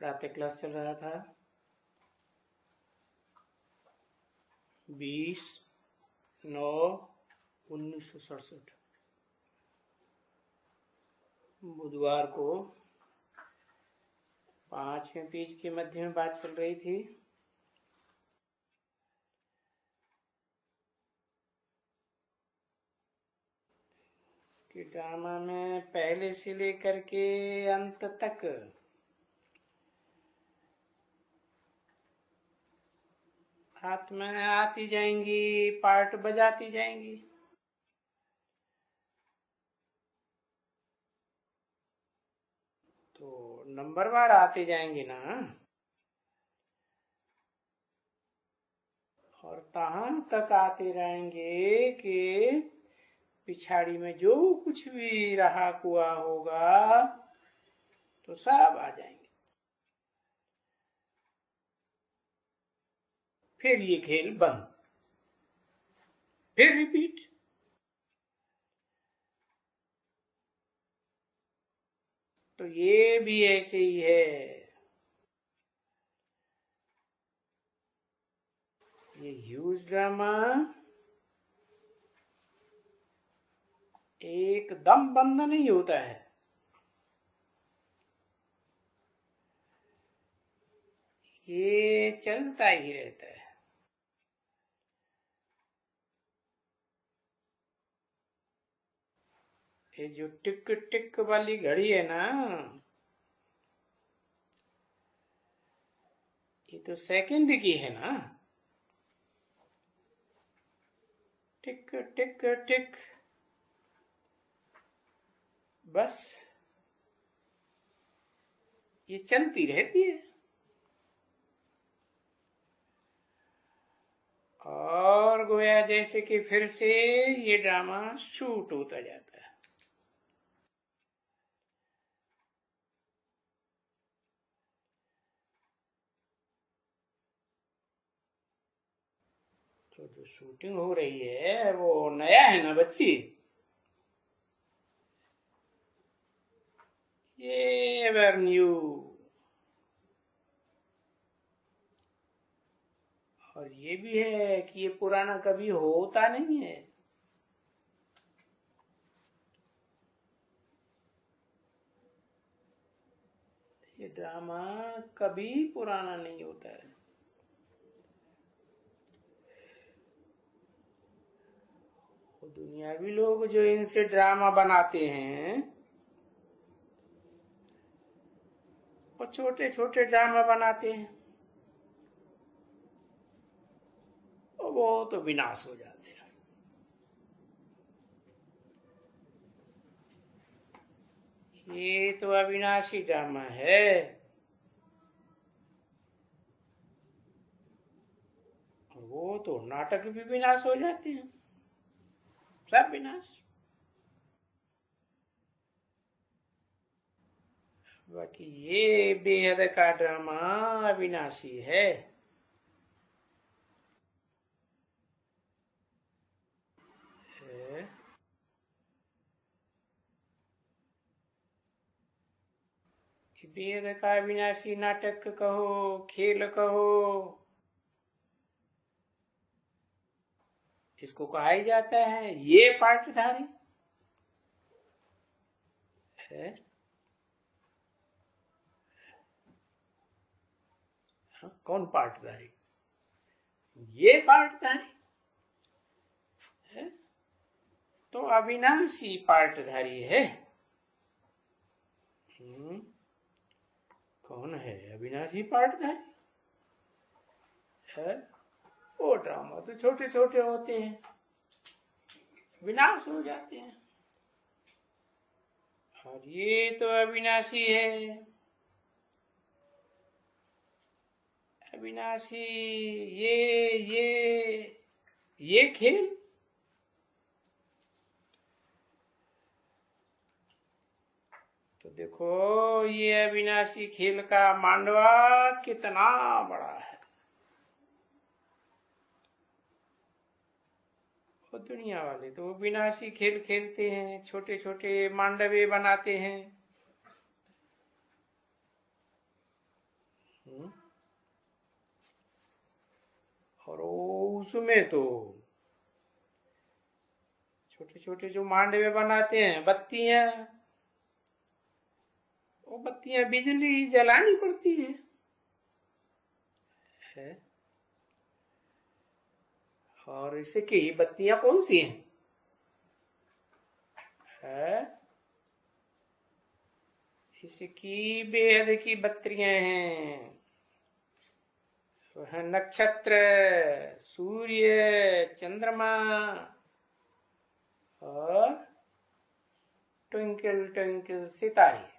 प्रातः क्लास चल रहा था 20/9/1967 बुधवार को 5वें पेज के मध्य में बात चल रही थी कि ड्रामा में पहले से लेकर के अंत तक आत्मा आती जाएंगी, पार्ट बजाती जाएंगी। तो नंबरवार आते जाएंगे ना, और तहां तक आते रहेंगे कि पिछाड़ी में जो कुछ भी रहा हुआ होगा तो सब आ जाएंगे। फिर ये खेल बंद, फिर रिपीट। तो ये भी ऐसे ही है। ये ह्यूज ड्रामा एकदम बंद नहीं होता है, ये चलता ही रहता है। ये जो टिक टिक वाली घड़ी है ना, ये तो सेकंड की है ना। टिक टिक टिक, बस ये चलती रहती है। और गोया जैसे कि फिर से ये ड्रामा शूट होता जाता है। तो जो शूटिंग हो रही है वो नया है ना बच्ची, ये एवर न्यू। और ये भी है कि ये पुराना कभी होता नहीं है। ये ड्रामा कभी पुराना नहीं होता है। दुनियावी लोग जो इनसे ड्रामा बनाते हैं, वो छोटे छोटे ड्रामा बनाते हैं, वो तो विनाश हो जाते हैं। ये तो अविनाशी ड्रामा है। वो तो नाटक भी विनाश हो जाते हैं, सब विनाश। बाकी ये बेहद का ड्रामा अविनाशी है। बेहद का अविनाशी नाटक कहो, खेल कहो, इसको कहा ही जाता है ये पार्टधारी है। हाँ, कौन पार्टधारी? ये पार्टधारी है, तो अविनाशी पार्टधारी है। कौन है अविनाशी पार्टधारी है? वो ड्रामा तो छोटे छोटे होते हैं, विनाश हो जाते हैं। और ये तो अविनाशी है। अविनाशी ये खेल तो देखो, ये अविनाशी खेल का मांडवा कितना बड़ा है। वो दुनिया वाले तो विनाशी खेल खेलते हैं, छोटे छोटे मांडवे बनाते हैं। और उसमें तो छोटे छोटे जो मांडवे बनाते हैं बत्तियां, वो बत्तियां बिजली जलानी पड़ती है। और इसकी बत्तियां कौन सी हैं? इसकी बेहद की बत्तियां हैं। वह नक्षत्र, सूर्य, चंद्रमा और ट्विंकल ट्विंकल सितारे।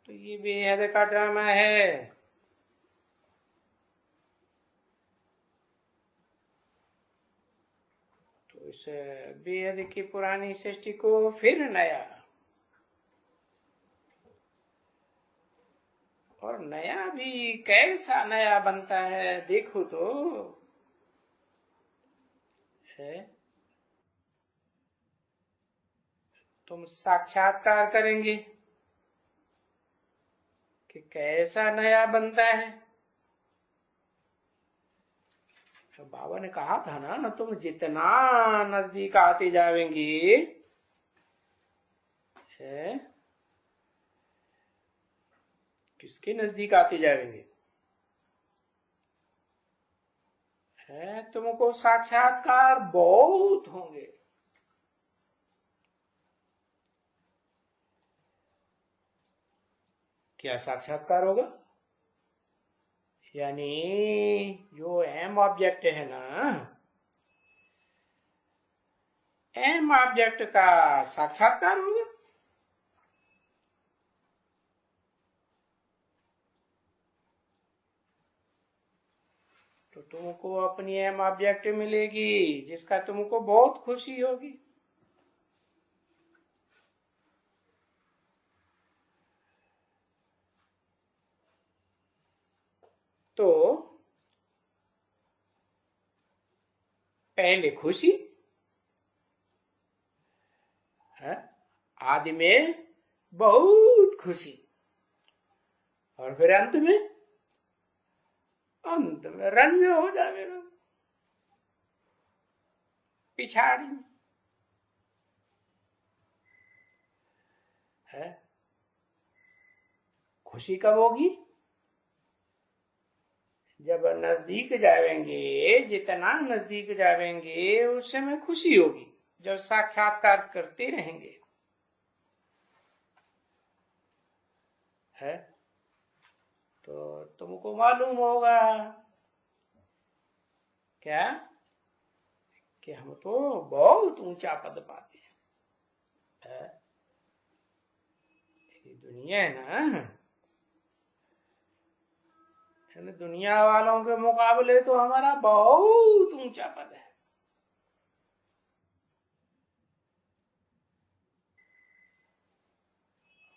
तो ये बेहद का ड्रामा है। तो इस बेहद की पुरानी सृष्टि को फिर नया, और नया भी कैसा नया बनता है देखो तो है। तुम साक्षात्कार करेंगे कि कैसा नया बनता है। बाबा ने कहा था ना, तुम जितना नजदीक आते जाएंगे किसके नजदीक आते जाएंगे, तुमको साक्षात्कार बहुत होंगे। क्या साक्षात्कार होगा? यानी जो एम ऑब्जेक्ट है ना, एम ऑब्जेक्ट का साक्षात्कार होगा। तो तुमको अपनी एम ऑब्जेक्ट मिलेगी जिसका तुमको बहुत खुशी होगी। तो पहले खुशी है, आदि में बहुत खुशी, और फिर अंत में रंज हो जाएगा पिछाड़ी में है। खुशी कब होगी? जब नजदीक जाएंगे, जितना नजदीक जाएंगे उस समय खुशी होगी। जब साक्षात्कार करते रहेंगे है, तो तुमको मालूम होगा क्या कि हम तो बहुत ऊंचा पद पाते हैं। ये दुनिया है ना, दुनिया वालों के मुकाबले तो हमारा बहुत ऊंचा पद है।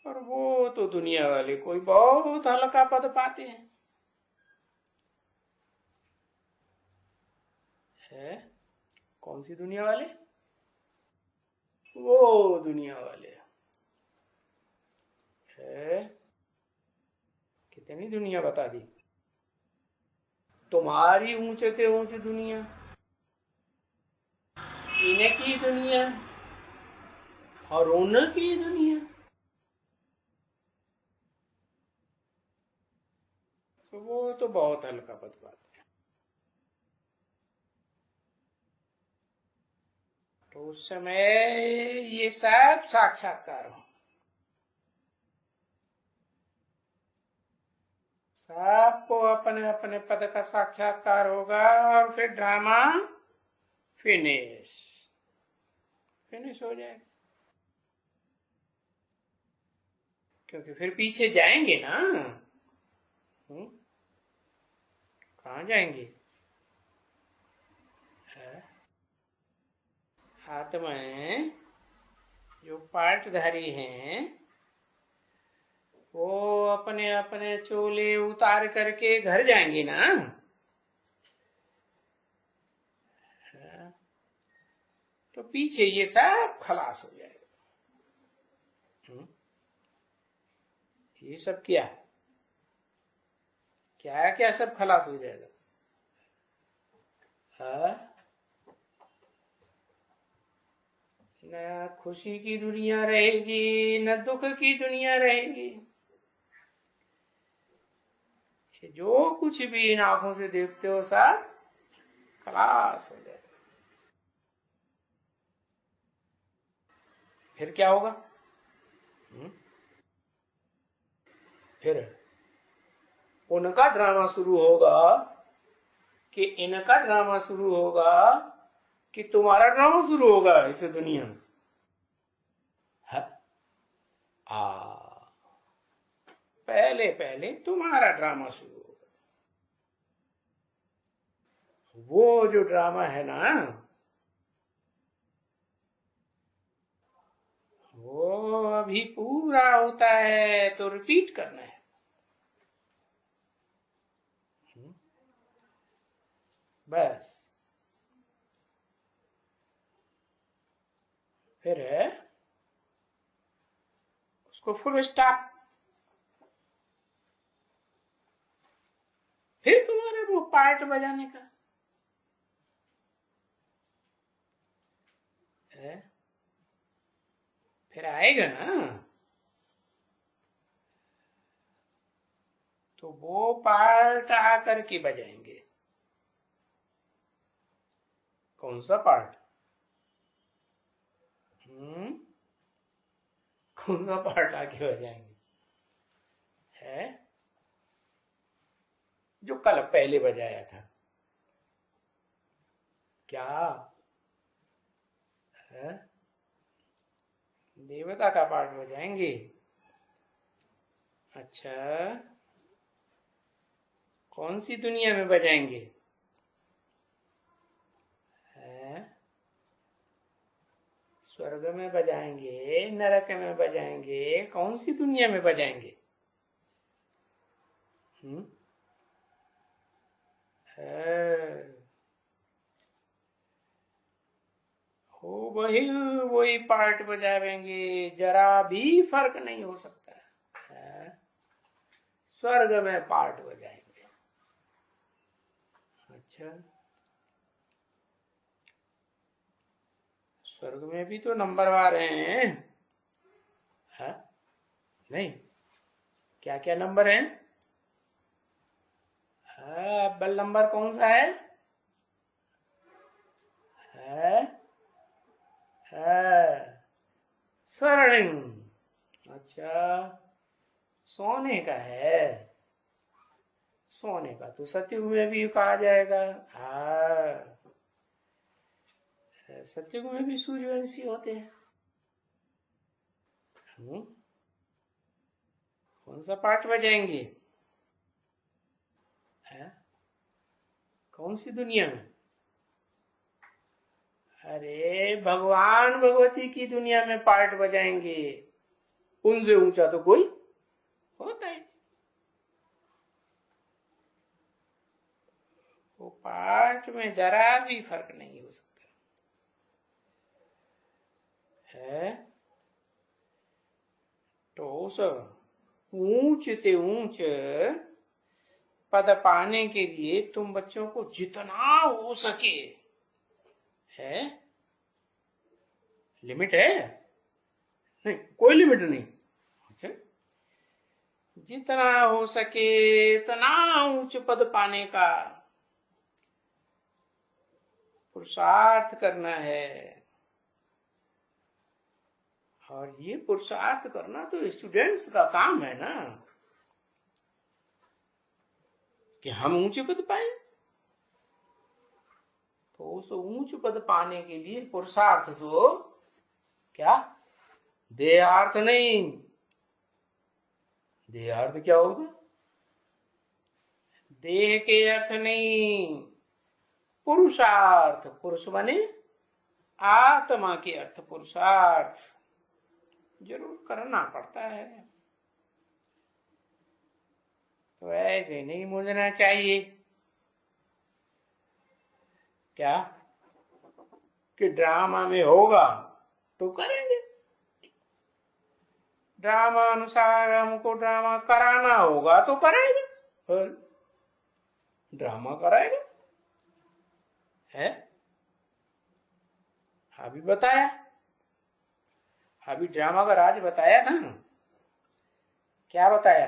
और वो तो दुनिया वाले कोई बहुत हल्का पद पाते हैं। कौन सी दुनिया वाले? वो दुनिया वाले है। कितनी दुनिया बता दी? तुम्हारी ऊंचे से ऊंची दुनिया, इनकी दुनिया और उनकी दुनिया, तो वो तो बहुत हल्का पद पाते हैं। तो उस समय ये सब साक्षात्कार हो, सबको अपने अपने पद का साक्षात्कार होगा, और फिर ड्रामा फिनिश हो जाएगा। क्योंकि फिर पीछे जाएंगे ना, कहाँ जाएंगे? आत्माएं जो पार्टधारी हैं वो अपने अपने चोले उतार करके घर जाएंगे ना। तो पीछे ये सब खलास हो जाएगा। ये सब क्या क्या क्या सब खलास हो जाएगा। न खुशी की दुनिया रहेगी न दुख की दुनिया रहेगी। जो कुछ भी इन आंखों से देखते हो सब खलास हो जाएगा। फिर क्या होगा? फिर उनका ड्रामा शुरू होगा कि इनका ड्रामा शुरू होगा कि तुम्हारा ड्रामा शुरू होगा इस दुनिया में। पहले पहले तुम्हारा ड्रामा शुरू होगा। वो जो ड्रामा है ना वो अभी पूरा होता है तो रिपीट करना है। बस फिर है उसको फुल स्टॉप। फिर तुम्हारा वो पार्ट बजाने का है। फिर आएगा ना तो वो पार्ट आकर के बजाएंगे। कौन सा पार्ट? कौन सा पार्ट आके बजाएंगे? है जो कल पहले बजाया था। क्या है? देवता का पार्ट बजाएंगे। अच्छा कौन सी दुनिया में बजाएंगे? स्वर्ग में बजाएंगे नरक में बजाएंगे कौन सी दुनिया में बजाएंगे? हो वही पार्ट बजाएंगे। जरा भी फर्क नहीं हो सकता है। स्वर्ग में पार्ट बजाएंगे। अच्छा स्वर्ग में भी तो नंबर आ रहे हैं। हाँ? नहीं क्या क्या नंबर हैं? अव्वल नंबर कौन सा है? स्वर्णिम। अच्छा सोने का है। सोने का तो सतयुग में भी कहा जाएगा। सतयुग में भी सूर्यवंशी होते हैं। कौन सा पाठ बजाएंगे? कौन सी दुनिया में? अरे भगवान भगवती की दुनिया में पार्ट बजाएंगे। उनसे ऊंचा तो कोई होता है। वो पार्ट में जरा भी फर्क नहीं हो सकता है। तो उस ऊंच ते ऊंच पद पाने के लिए तुम बच्चों को जितना हो सके है। लिमिट है? नहीं कोई लिमिट नहीं। अच्छा जितना हो सके इतना उच्च पद पाने का पुरुषार्थ करना है। और ये पुरुषार्थ करना तो स्टूडेंट्स का काम है ना कि हम ऊंचे पद पाए। तो उस ऊंच पद पाने के लिए पुरुषार्थ सो क्या देहार्थ नहीं। देहार्थ क्या होगा? देह के अर्थ नहीं पुरुषार्थ। पुरुष बने आत्मा के अर्थ पुरुषार्थ जरूर करना पड़ता है। तो ऐसे नहीं मुझना चाहिए क्या कि ड्रामा में होगा तो करेंगे। ड्रामा अनुसार हमको ड्रामा कराना होगा तो कराएगा, और ड्रामा कराएगा है। अभी बताया, अभी ड्रामा का राज बताया ना, क्या बताया?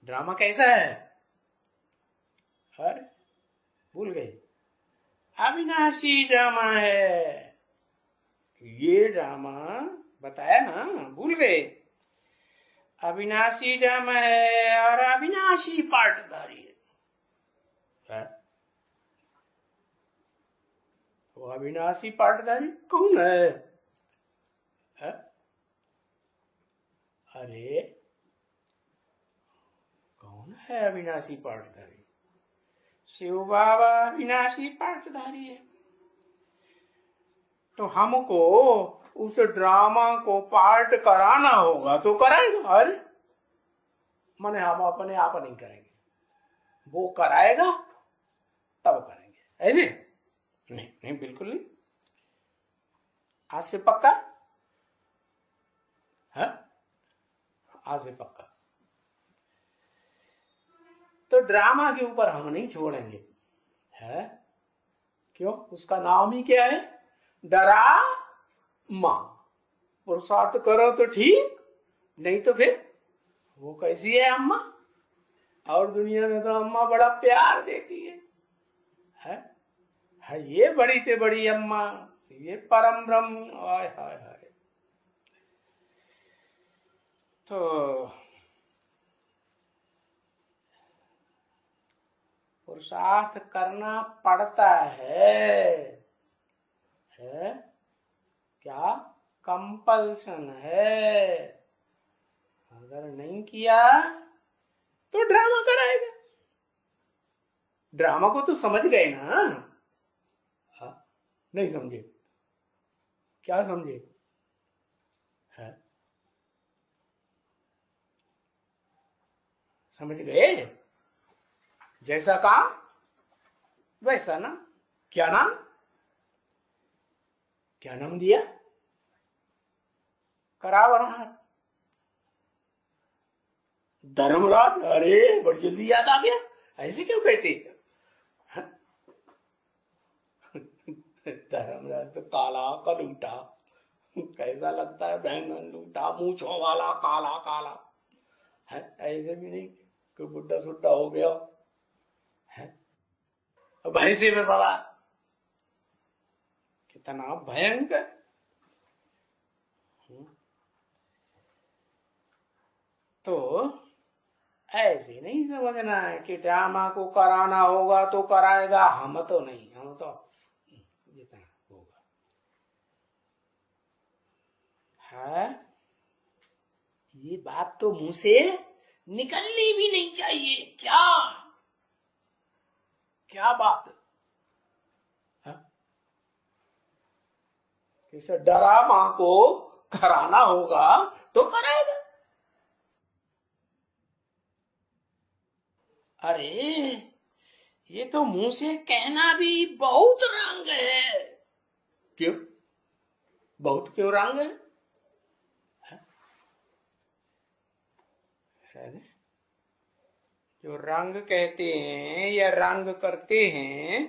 ड्रामा कैसा है? अरे भूल गए, अविनाशी ड्रामा है ये ड्रामा, बताया ना, भूल गए। अविनाशी ड्रामा है और अविनाशी पार्टधारी है। वो अविनाशी पार्टधारी कौन है? अरे कौन है अविनाशी पार्टधारी? शिव बाबा अविनाशी पार्टधारी है। तो हमको उस ड्रामा को पार्ट कराना होगा तो कराएगा। अरे माने हम अपने आप नहीं करेंगे, वो कराएगा तब करेंगे, ऐसे नहीं, नहीं बिल्कुल नहीं। आज से पक्का है, आज से पक्का। तो ड्रामा के ऊपर हम नहीं छोड़ेंगे, है क्यों? उसका नाम ही क्या है? डरामा। पुरुषार्थ करो तो ठीक, नहीं तो फिर वो कैसी है अम्मा? और दुनिया में तो अम्मा बड़ा प्यार देती है? ये बड़ी से बड़ी अम्मा, ये परम ब्रह्म, हाय हाय हाय। तो पुरुषार्थ करना पड़ता है क्या? कंपल्सन है। अगर नहीं किया तो ड्रामा कराएगा। ड्रामा को तो समझ गए ना? नहीं समझे? क्या समझे? है समझ गए? जैसा काम वैसा ना। क्या नाम? क्या नाम दिया? करावनहार, धर्मराज। अरे बड़ी जल्दी याद आ गया, ऐसे क्यों कहते? धर्मराज तो काला कलूटा, कैसा लगता है? बैंगन लूटा, मूछों वाला काला काला है। ऐसे भी नहीं कोई बुढ़ा सुड्ढा हो गया है, भैंसे में सवार, कितना भयंकर। तो ऐसे नहीं समझना है कि ड्रामा को कराना होगा तो कराएगा। हम तो नहीं, हम तो जितना होगा है। ये बात तो मुंह से निकलनी भी नहीं चाहिए। क्या क्या बात है? किसे ड्रामा को कराना होगा तो कराएगा। अरे ये तो मुंह से कहना भी बहुत रंग है। क्यों? बहुत क्यों रंग है? जो रंग कहते हैं या रंग करते हैं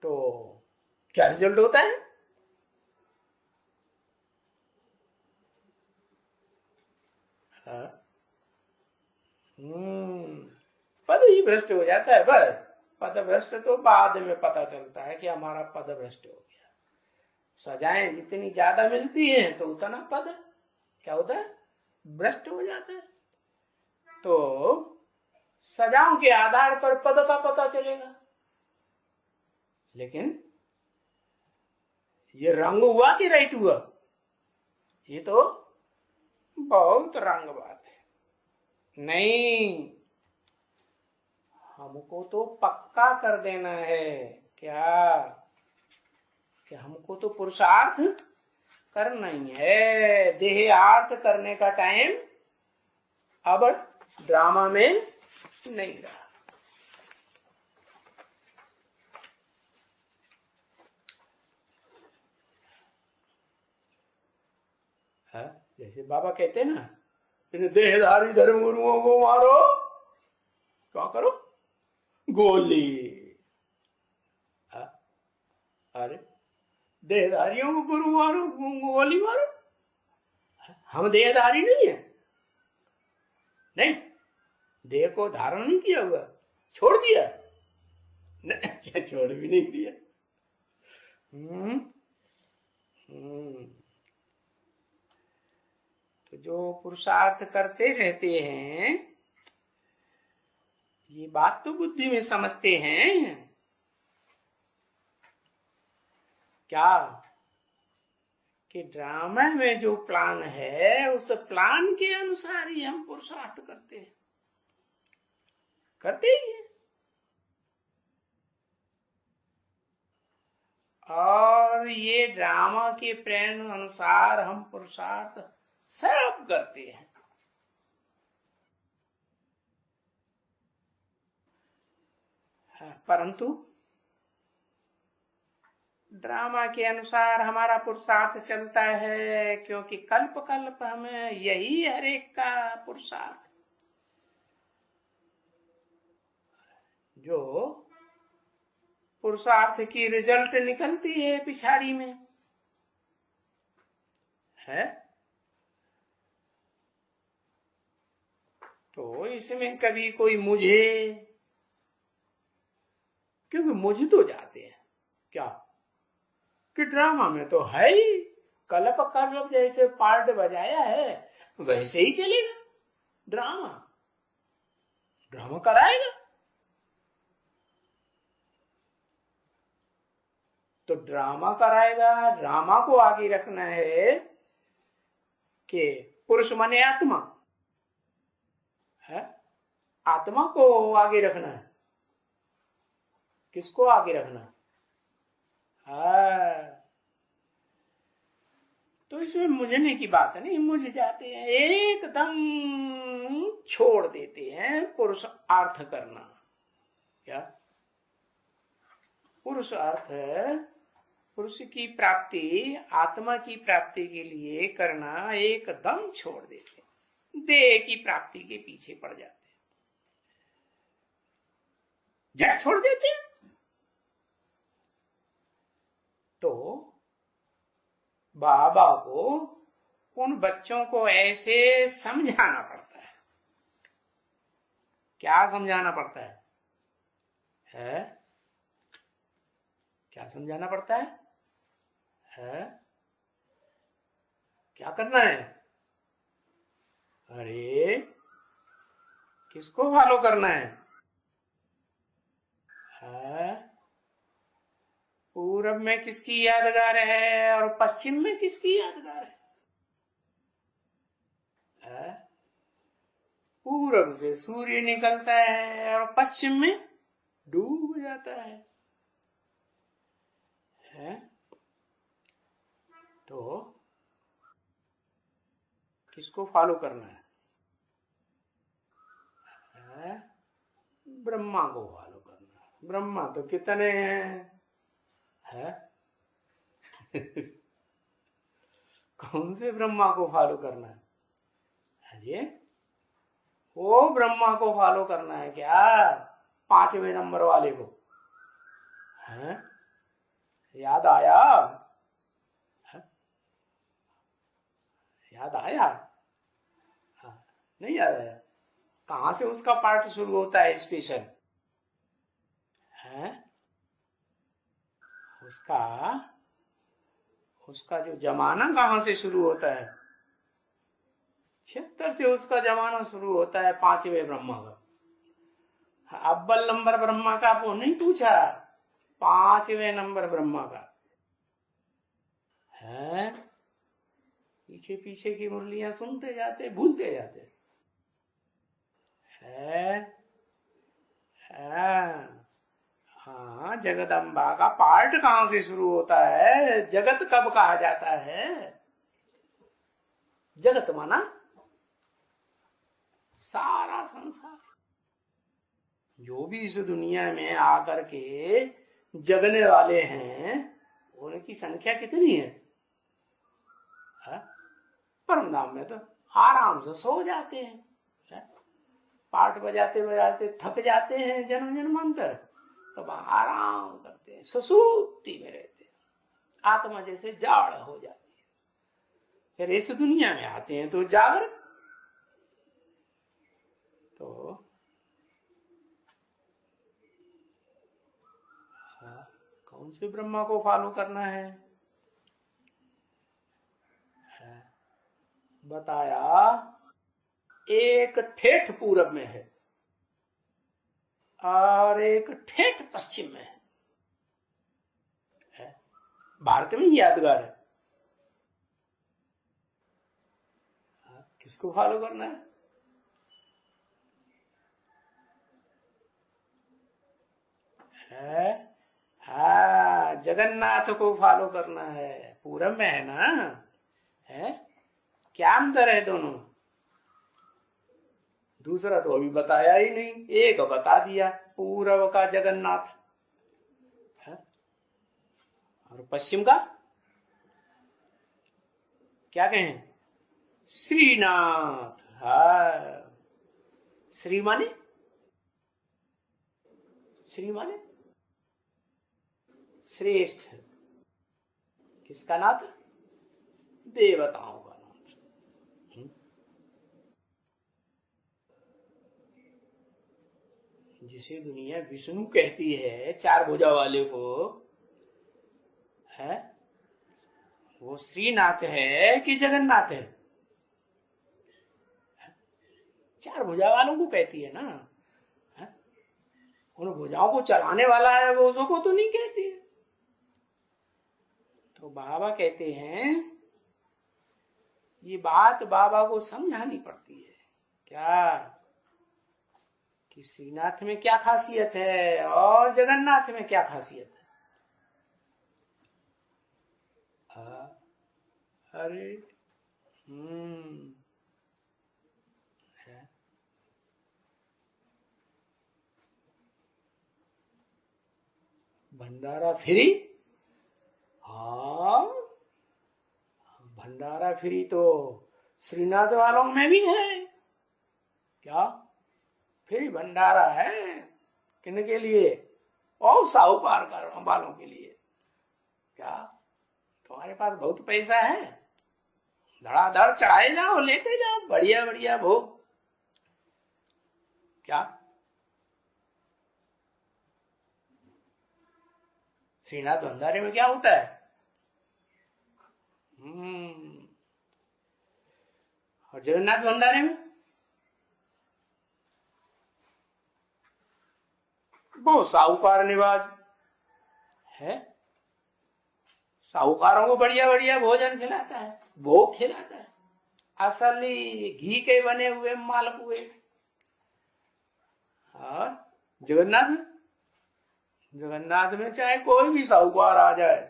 तो क्या रिजल्ट होता है? पद ही भ्रष्ट हो जाता है। बस पद भ्रष्ट तो बाद में पता चलता है कि हमारा पद भ्रष्ट हो गया। सजाएं जितनी ज्यादा मिलती हैं तो उतना पद क्या होता है? भ्रष्ट हो जाता है। तो सजाओं के आधार पर पद का पता चलेगा। लेकिन ये रंग हुआ कि राइट हुआ? ये तो बहुत रंग बात है। नहीं, हमको तो पक्का कर देना है। क्या? कि हमको तो पुरुषार्थ करना ही है। देहार्थ करने का टाइम अब ड्रामा में नहीं रहा। है। जैसे बाबा कहते हैं ना, इन देहधारी धर्म गुरुओं को मारो, क्या करो, गोली। अरे देहधारियों को गुरु मारो, गोली मारो। हम देहधारी नहीं है, नहीं, देह को धारण नहीं किया हुआ, छोड़ दिया, नहीं, क्या छोड़ भी नहीं दिया। तो जो पुरुषार्थ करते रहते हैं, ये बात तो बुद्धि में समझते हैं क्या, कि ड्रामा में जो प्लान है उस प्लान के अनुसार ही हम पुरुषार्थ करते हैं, करते ही हैं। और ये ड्रामा के प्लान अनुसार हम पुरुषार्थ सब करते हैं। परंतु ड्रामा के अनुसार हमारा पुरुषार्थ चलता है, क्योंकि कल्प कल्प हमें यही हर एक का पुरुषार्थ, जो पुरुषार्थ की रिजल्ट निकलती है पिछाड़ी में है। तो इसमें कभी कोई मुझे, क्योंकि मुझ तो जाते हैं क्या, कि ड्रामा में तो है ही, कल्प कल्प जैसे पार्ट बजाया है वैसे ही चलेगा, ड्रामा ड्रामा कराएगा। तो ड्रामा कराएगा, ड्रामा को आगे रखना है कि पुरुष माने आत्मा है, आत्मा को आगे रखना है। किसको आगे रखना है? तो इसमें मुझने की बात नहीं, मुझ जाते हैं, एकदम छोड़ देते हैं पुरुष अर्थ करना। क्या पुरुष अर्थ है, पुरुष की प्राप्ति, आत्मा की प्राप्ति के लिए करना एकदम छोड़ देते, देह की प्राप्ति के पीछे पड़ जाते, जड़ छोड़ देते। तो बाबा को उन बच्चों को ऐसे समझाना पड़ता है। क्या समझाना पड़ता है? क्या समझाना पड़ता है? क्या करना है? अरे किसको फॉलो करना है? पूरब में किसकी यादगार है और पश्चिम में किसकी यादगार है? पूरब से सूर्य निकलता है और पश्चिम में डूब जाता है। तो किसको फॉलो करना है? ब्रह्मा को फॉलो करना है। ब्रह्मा तो कितने हैं? कौन से ब्रह्मा को फॉलो करना है? अरे वो ब्रह्मा को फॉलो करना है क्या? 5वें नंबर वाले को? याद आया? याद आया? नहीं याद आया? कहां से उसका पार्ट शुरू होता है स्पेशल? उसका जो जमाना कहां से शुरू होता है? 76 से उसका जमाना शुरू होता है 5वें ब्रह्मा का। अव्वल नंबर ब्रह्मा का वो नहीं पूछा, 5वें नंबर ब्रह्मा का है। पीछे पीछे की मुरलियां सुनते जाते, भूलते जाते है। हाँ, जगदम्बा का पार्ट कहां से शुरू होता है? जगत कब कहा जाता है? जगत माना सारा संसार, जो भी इस दुनिया में आकर के जगने वाले हैं, उनकी संख्या कितनी है? परम धाम में तो आराम से सो जाते हैं, पाठ बजाते बजाते थक जाते हैं जन्म जन्मांतर, तो वहां आराम करते हैं, सुसुप्ति में रहते हैं, आत्मा जैसे जाड़ हो जाती है। फिर इस दुनिया में आते हैं तो जागृत। तो कौन से ब्रह्मा को फॉलो करना है? बताया एक ठेठ पूरब में है और एक ठेठ पश्चिम में है। भारत में ही यादगार है। किसको फॉलो करना है? हाँ, जगन्नाथ को फॉलो करना है। पूरब में है ना, है क्या अंतर है दोनों? दूसरा तो अभी बताया ही नहीं, एक बता दिया, पूरब का जगन्नाथ है और पश्चिम का क्या कहें? श्रीनाथ। हाँ, श्री माने श्रेष्ठ। किसका नाथ? देवताओं का नाथ। जिसे दुनिया विष्णु कहती है, चार भुजा वाले को, है वो श्रीनाथ है कि जगन्नाथ है? चार भुजा वालों को कहती है ना, है? उन भुजाओं को चलाने वाला है वो, उसको तो नहीं कहती है। तो बाबा कहते हैं ये बात बाबा को समझानी पड़ती है क्या, कि श्रीनाथ में क्या खासियत है और जगन्नाथ में क्या खासियत है। अरे भंडारा फ्री। हाँ, भंडारा फ्री तो श्रीनाथ वालों में भी है क्या? फ्री भंडारा है किन के लिए? और साहूकार वालों के लिए क्या? तुम्हारे पास बहुत पैसा है, धड़ाधड़ चढ़ाए जाओ, लेते जाओ, बढ़िया बढ़िया भोग। क्या श्रीनाथ भंडारे में क्या होता है? और जगन्नाथ भंडारे में वो साहूकार निवाज है, साहूकारों को बढ़िया बढ़िया भोजन खिलाता है, भोग खिलाता है, असली घी के बने हुए मालपुए। और जगन्नाथ में चाहे कोई भी साहूकार आ जाए,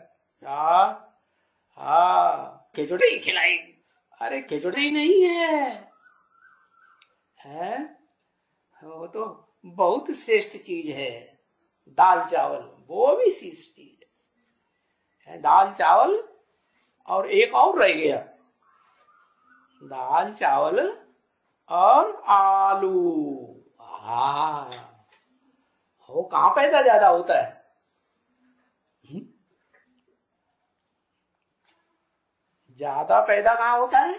हाँ खिचड़ी खिलाएगी। अरे खिचड़ी नहीं है वो तो बहुत श्रेष्ठ चीज है। दाल चावल वो भी श्रेष्ठ चीज है। दाल चावल और एक और रह गया, दाल चावल और आलू। हाँ, वो कहां पैदा ज्यादा होता है? ज्यादा पैदा कहां होता है?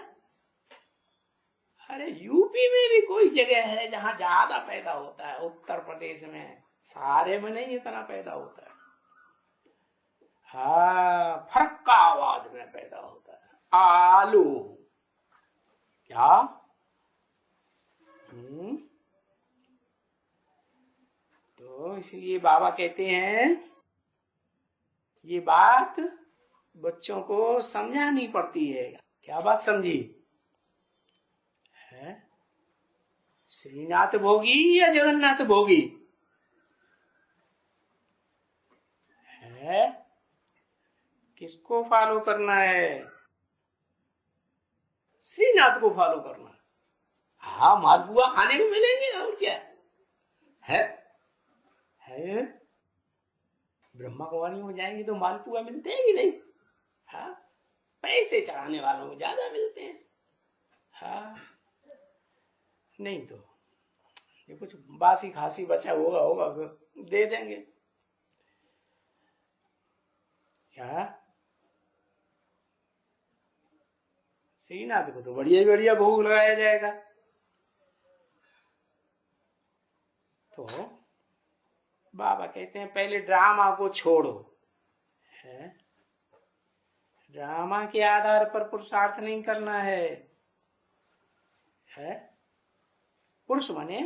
अरे यूपी में भी कोई जगह है जहां ज्यादा पैदा होता है, उत्तर प्रदेश में, सारे में नहीं इतना पैदा होता है। हाँ, फरक्काबाद में पैदा होता है आलू। क्या? तो इसलिए बाबा कहते हैं ये बात बच्चों को समझानी पड़ती है। क्या बात समझी है? श्रीनाथ भोगी या जगन्नाथ भोगी है? किसको फॉलो करना है? श्रीनाथ को फॉलो करना। हाँ, मालपुआ खाने को मिलेंगे और क्या है? ब्रह्मा कुमारी में जाएंगे तो मालपुआ मिलते हैं कि नहीं? हाँ, पैसे चढ़ाने वालों को ज्यादा मिलते हैं। हाँ, नहीं तो ये कुछ बासी खासी बचा होगा तो दे देंगे। क्या श्रीनाथ को तो बढ़िया बढ़िया भोग लगाया जाएगा। तो बाबा कहते हैं पहले ड्रामा को छोड़ो, है ड्रामा के आधार पर पुरुषार्थ नहीं करना है। पुरुष माने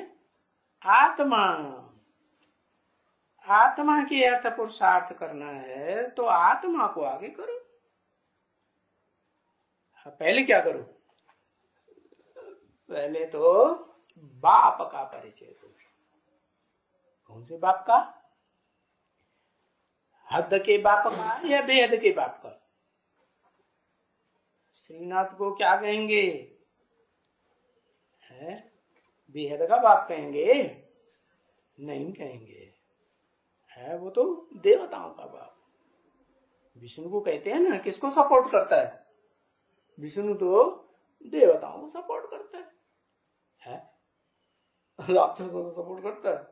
आत्मा, आत्मा के अर्थ पुरुषार्थ करना है तो आत्मा को आगे करो। पहले क्या करो? पहले तो बाप का परिचय दो। कौन से बाप का? हद के बाप का या बेहद के बाप का? श्रीनाथ को क्या कहेंगे? है बेहद का बाप कहेंगे? नहीं कहेंगे, है वो तो देवताओं का बाप। विष्णु को कहते हैं ना, किसको सपोर्ट करता है? विष्णु तो देवताओं को सपोर्ट करता है? राक्षसों को सपोर्ट करता है?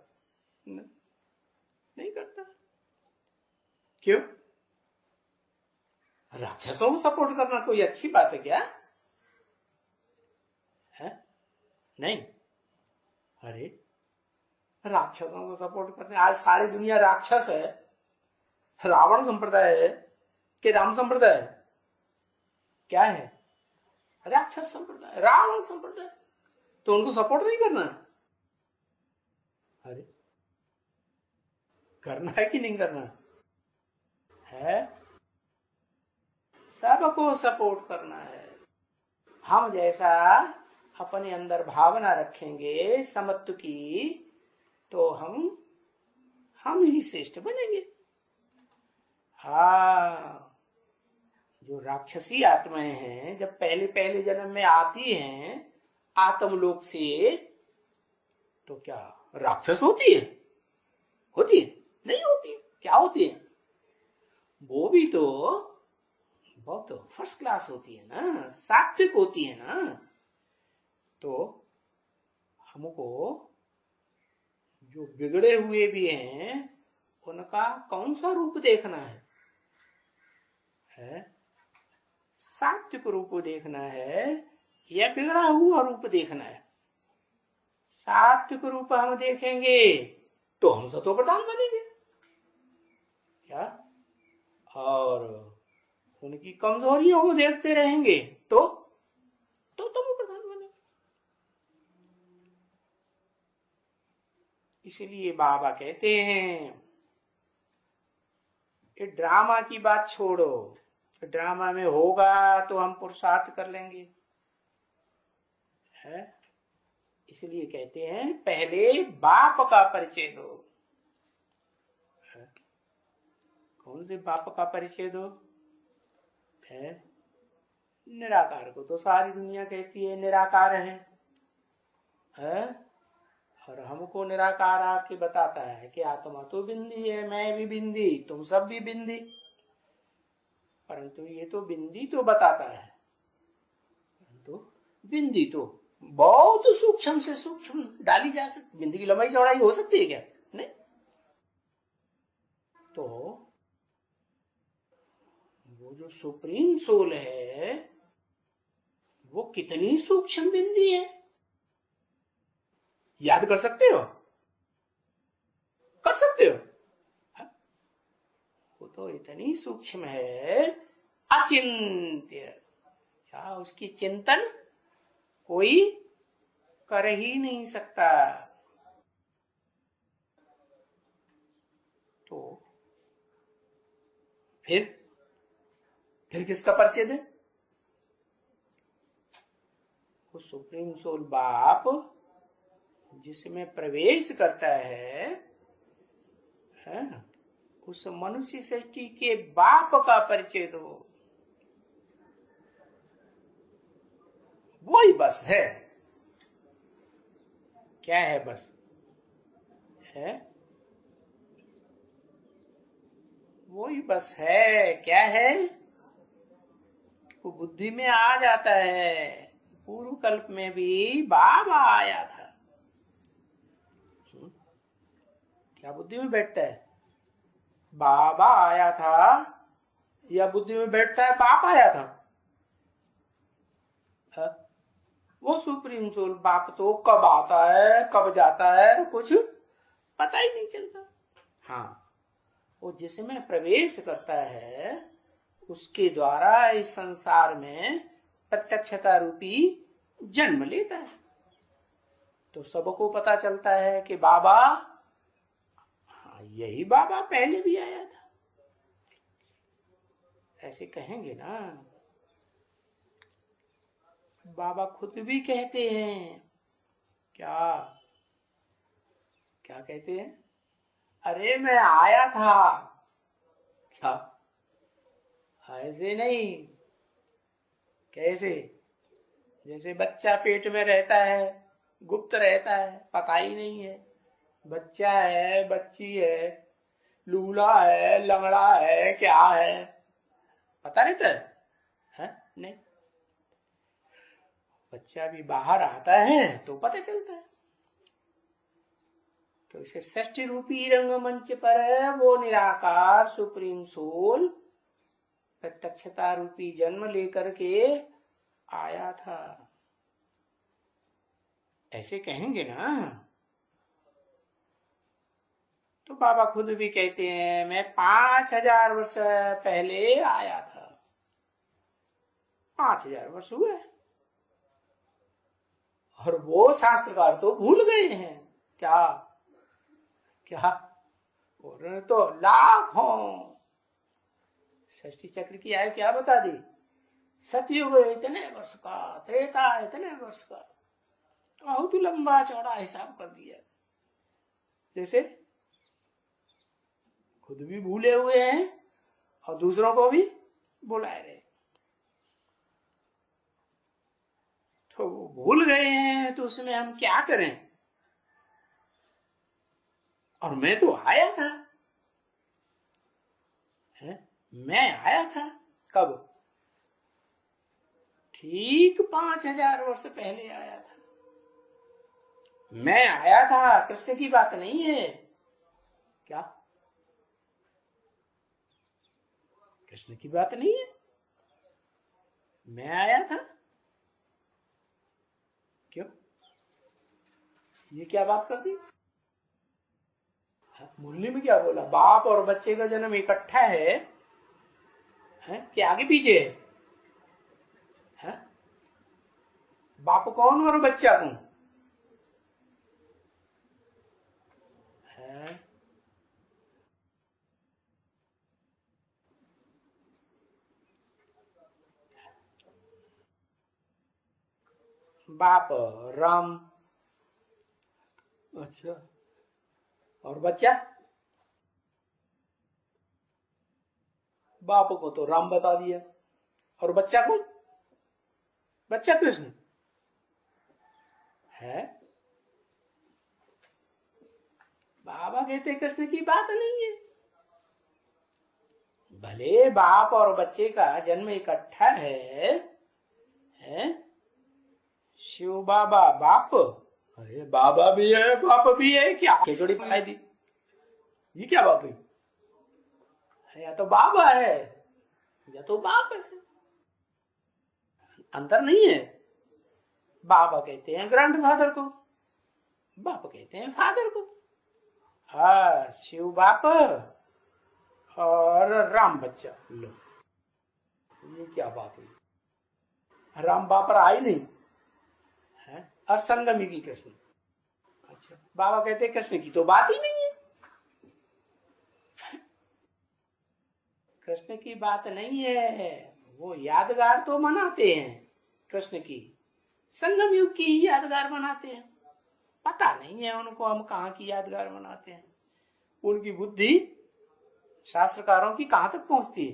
नहीं करता। क्यों? राक्षसों को सपोर्ट करना कोई अच्छी बात है क्या? है नहीं। अरे राक्षसों को सपोर्ट करते हैं। आज सारी दुनिया राक्षस है। रावण संप्रदाय है कि राम संप्रदाय है? क्या है? राक्षस संप्रदाय, रावण संप्रदाय। तो उनको सपोर्ट नहीं करना? अरे करना है कि नहीं करना है? सबको सपोर्ट करना है। हम जैसा अपने अंदर भावना रखेंगे समत्व की तो हम ही श्रेष्ठ बनेंगे। हाँ, जो राक्षसी आत्माएं हैं जब पहले पहले जन्म में आती हैं आत्मलोक से, तो क्या राक्षस होती है? होती है? नहीं होती। क्या होती है? वो भी तो बहुत फर्स्ट क्लास होती है ना, सात्विक होती है ना। तो हमको जो बिगड़े हुए भी हैं उनका कौन सा रूप देखना है? सात्विक रूप देखना है या बिगड़ा हुआ रूप देखना है? सात्विक रूप हम देखेंगे तो हम सतो प्रधान बनेंगे क्या? और उनकी कमजोरियों को देखते रहेंगे तो तमो प्रधान बनेंगे। इसलिए बाबा कहते हैं कि ड्रामा की बात छोड़ो। ड्रामा में होगा तो हम पुरुषार्थ कर लेंगे, है? इसलिए कहते हैं पहले बाप का परिचय दो। कौन से बाप का परिचय दो? है निराकार को तो सारी दुनिया कहती है निराकार है? और हमको निराकार आके बताता है कि आत्मा तो बिंदी है, मैं भी बिंदी, तुम सब भी बिंदी। परंतु ये तो बिंदी तो बताता है, परंतु बिंदी तो बहुत सूक्ष्म से सूक्ष्म डाली जा सकती। बिंदी की लंबाई चौड़ाई हो सकती है क्या? नहीं। तो वो जो सुप्रीम सोल है वो कितनी सूक्ष्म बिंदी है, याद कर सकते हो? कर सकते हो? वो तो इतनी सूक्ष्म है, अचिंत्य। क्या उसकी चिंतन कोई कर ही नहीं सकता। तो फिर किसका परिचय दे? वो सुप्रीम सोल बाप जिसमें प्रवेश करता है उस मनुष्य सृष्टि के बाप का परिचय दो। वो ही बस है। क्या है? बस है, वो ही बस है। क्या है? वो बुद्धि में आ जाता है पूर्व कल्प में भी बाबा आया था। क्या बुद्धि में बैठता है? बाबा आया था या बुद्धि में बैठता है बाप आया था? वो सुप्रीम सोल बाप तो कब आता है कब जाता है कुछ पता ही नहीं चलता। हाँ, वो जिसमें प्रवेश करता है उसके द्वारा इस संसार में प्रत्यक्षता रूपी जन्म लेता है। तो सबको पता चलता है कि बाबा, हाँ यही बाबा पहले भी आया था, ऐसे कहेंगे ना। बाबा खुद भी कहते हैं, क्या क्या कहते हैं? अरे मैं आया था। क्या? ऐसे नहीं, कैसे? जैसे बच्चा पेट में रहता है, गुप्त रहता है, पता ही नहीं है बच्चा है बच्ची है, लूला है लंगड़ा है, क्या है, पता रहता है? नहीं, बच्चा भी बाहर आता है तो पता चलता है। तो इसे षष्ठी रूपी रंगमंच पर वो निराकार सुप्रीम सोल प्रत्यक्षता रूपी जन्म लेकर के आया था, ऐसे कहेंगे ना। तो बाबा खुद भी कहते हैं मैं 5000 वर्ष पहले आया था। 5000 वर्ष हुए और वो शास्त्रकार तो भूल गए हैं। क्या क्या? और तो लाखों षष्ठी चक्र की आयु क्या बता दी? सतयुग इतने वर्ष का, त्रेता इतने वर्ष का, बहुत लंबा चौड़ा हिसाब कर दिया। जैसे खुद भी भूले हुए हैं और दूसरों को भी बुलाए रहे। तो भूल गए हैं तो उसमें हम क्या करें? और मैं तो आया था, है? मैं आया था कब? ठीक 5000 वर्ष पहले आया था। मैं आया था कृष्ण की बात नहीं है क्या? कृष्ण की बात नहीं है, मैं आया था। क्यों? ये क्या बात कर दी? मुरली में क्या बोला? बाप और बच्चे का जन्म इकट्ठा है कि आगे पीछे है? बाप कौन और बच्चा कौन है? बाप राम, अच्छा, और बच्चा? बाप को तो राम बता दिया, और बच्चा कौन? बच्चा कृष्ण है। बाबा कहते कृष्ण की बात नहीं है। भले बाप और बच्चे का जन्म इकट्ठा है? शिव बाबा बाप, अरे बाबा भी है बाप भी है, क्या खिचड़ी बनाई दी? ये क्या बात हुई? या तो बाबा है या तो बाप है, अंतर नहीं है। बाबा कहते हैं ग्रैंड फादर को, बाप कहते हैं फादर को। हाँ, शिव बाप और राम बच्चा। लो, ये क्या बात हुई? राम बाप रहा ही नहीं है, और संगमी की कृष्ण। अच्छा, बाबा कहते हैं कृष्ण की तो बात ही नहीं है। कृष्ण की बात नहीं है, वो यादगार तो मनाते हैं कृष्ण की, संगम युग की ही यादगार मनाते हैं। पता नहीं है उनको हम कहाँ की यादगार मनाते हैं। उनकी बुद्धि शास्त्रकारों की कहां तक पहुंचती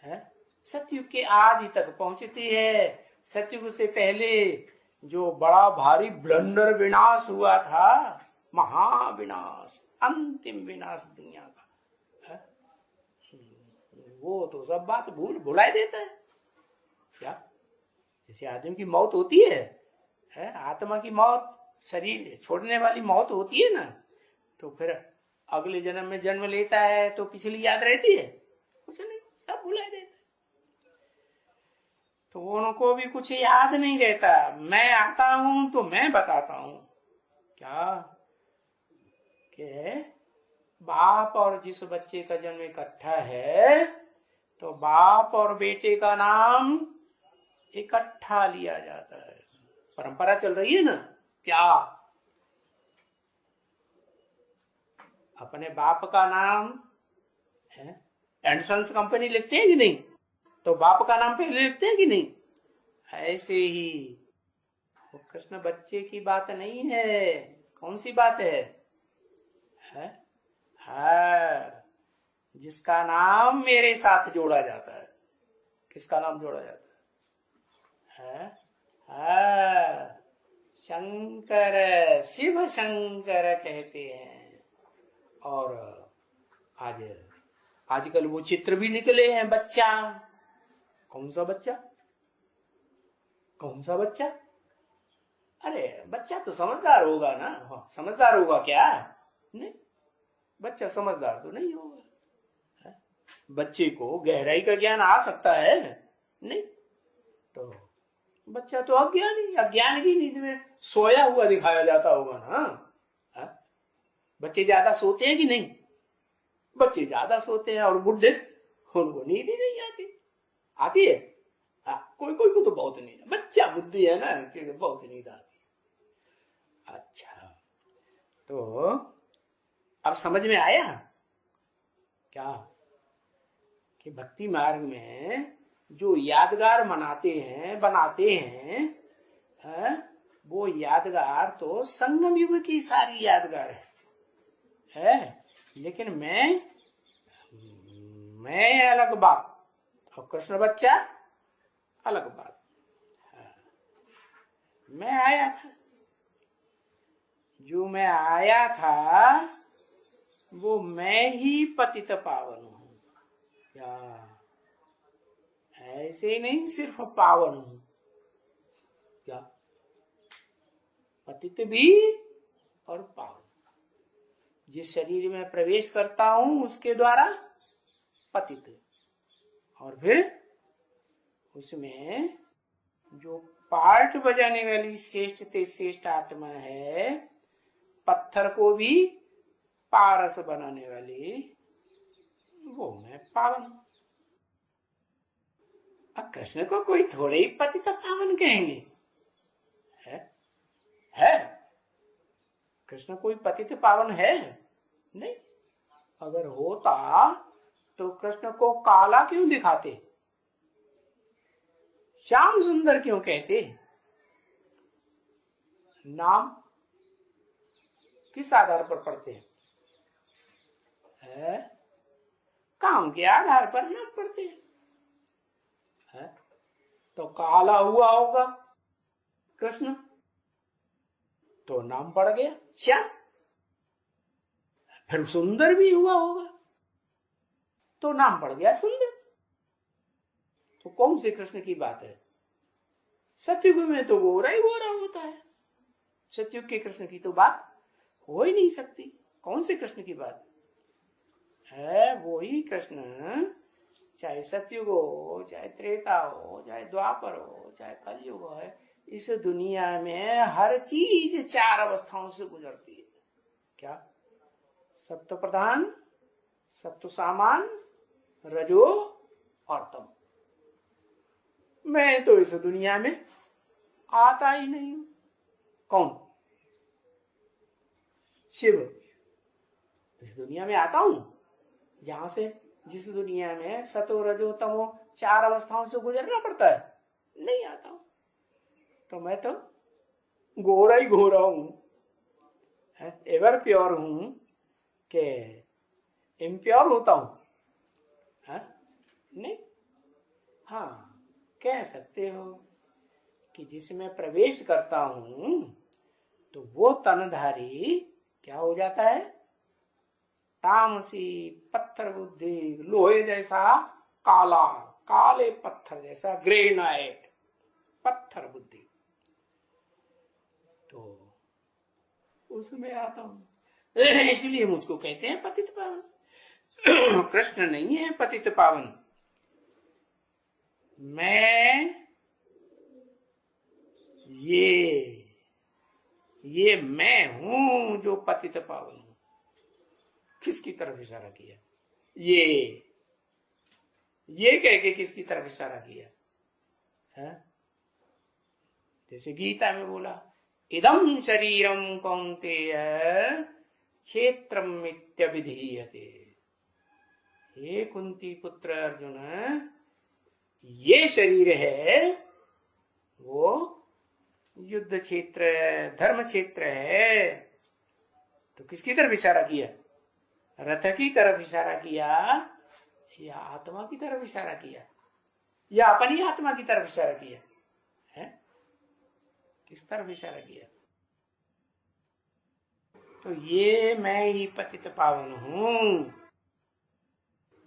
है? सतयुग के आदि तक पहुंचती है। सतयुग से पहले जो बड़ा भारी ब्लंडर विनाश हुआ था, महाविनाश, अंतिम विनाश दुनिया का है? वो तो सब बात भुला देता है क्या? जैसे आदमी की मौत होती है, आत्मा की मौत, शरीर छोड़ने वाली मौत होती है ना, तो फिर अगले जन्म में जन्म लेता है तो पिछली याद रहती है? कुछ नहीं, सब भुला देता है। तो उनको भी कुछ याद नहीं रहता। मैं आता हूं तो मैं बताता हूं क्या कि बाप और जिस बच्चे का जन्म इकट्ठा है, तो बाप और बेटे का नाम इकट्ठा लिया जाता है। परंपरा चल रही है ना, क्या अपने बाप का नाम है, एंडसन्स कंपनी लिखते हैं कि नहीं? तो बाप का नाम पहले लिखते हैं कि नहीं? ऐसे ही वो कृष्ण बच्चे की बात नहीं है। कौन सी बात है? जिसका नाम मेरे साथ जोड़ा जाता है। किसका नाम जोड़ा जाता है? शंकर, शिव शंकर कहते हैं। और आजकल वो चित्र भी निकले हैं। बच्चा, कौन सा बच्चा? कौन सा बच्चा? अरे बच्चा तो समझदार होगा ना। हाँ, समझदार होगा क्या? नहीं, बच्चा समझदार तो नहीं होगा। बच्चे को गहराई का ज्ञान आ सकता है? नहीं। तो बच्चा तो अज्ञानी, अज्ञान की नींद में सोया हुआ दिखाया जाता होगा ना। बच्चे ज्यादा सोते हैं कि नहीं? बच्चे ज्यादा सोते हैं, और बुढ़े, उनको नींद ही नहीं आती। आती है? कोई कोई को तो बहुत नींद, बच्चा बुद्धि है ना, बहुत नींद आती। अच्छा, तो अब समझ में आया क्या कि भक्ति मार्ग में जो यादगार बनाते हैं, वो यादगार तो संगम युग की सारी यादगार है। लेकिन मैं अलग बात और कृष्ण बच्चा अलग बात। मैं आया था, जो मैं आया था वो मैं ही पतित पावन हूं। क्या ऐसे नहीं सिर्फ पावन हूं, क्या पतित भी और पावन। जिस शरीर में प्रवेश करता हूं उसके द्वारा पतित, और फिर उसमें जो पार्ट बजाने वाली श्रेष्ठ ते श्रेष्ठ आत्मा है, पत्थर को भी पारस बनाने वाली, वो मैं पावन। अब कृष्ण को कोई थोड़े ही पतित पावन कहेंगे? है कृष्ण कोई पतित पावन है? नहीं। अगर होता तो कृष्ण को काला क्यों दिखाते, श्याम सुंदर क्यों कहते? नाम किस आधार पर पढ़ते हैं? काम के आधार पर नाम पढ़ते हैं। तो काला हुआ होगा कृष्ण, तो नाम पड़ गया श्याम। फिर सुंदर भी हुआ होगा तो नाम पड़ गया सुंदर। तो कौन से कृष्ण की बात है? सतयुग में तो गोरा ही गोरा होता है। सतयुग के कृष्ण की तो बात हो ही नहीं सकती। कौन से कृष्ण की बात है? वो ही कृष्ण, चाहे सतयुग हो, चाहे त्रेता हो, चाहे द्वापर हो, चाहे कलयुग हो, इस दुनिया में हर चीज चार अवस्थाओं से गुजरती है। क्या? सत्व प्रधान, सत्व सामान, रजो और तम। मैं तो इस दुनिया में आता ही नहीं हूं। कौन? शिव। इस दुनिया में आता हूं जहां से, जिस दुनिया में सतो रजो तमो चार अवस्थाओं से गुजरना पड़ता है, नहीं आता हूं। तो मैं तो गोरा ही गोरा हूं, एवर प्योर हूं कि इम्प्योर होता हूं? नहीं। हाँ, कह सकते हो कि जिसमें प्रवेश करता हूं तो वो तनधारी क्या हो जाता है? तामसी, पत्थर बुद्धि, लोहे जैसा काला, काले पत्थर जैसा, ग्रेनाइट। पत्थर बुद्धि। तो उसमें आता हूं, इसलिए मुझको कहते हैं पतित पावन। कृष्ण नहीं है पतित पावन, मैं ये मैं हूं जो पतित पावन हूं। किसकी तरफ इशारा किया? ये कह के किसकी तरफ इशारा किया है? जैसे गीता में बोला, इदं शरीरम कौन्तेय क्षेत्रम मित्यभिधीयते। हे कुंती पुत्र अर्जुन, ये शरीर है वो युद्ध क्षेत्र, धर्म क्षेत्र है। तो किसकी तरफ इशारा किया? रथ की तरफ इशारा किया या आत्मा की तरफ इशारा किया या अपनी आत्मा की तरफ इशारा किया है? किस तरफ इशारा किया? तो ये मैं ही पतित पावन हूं।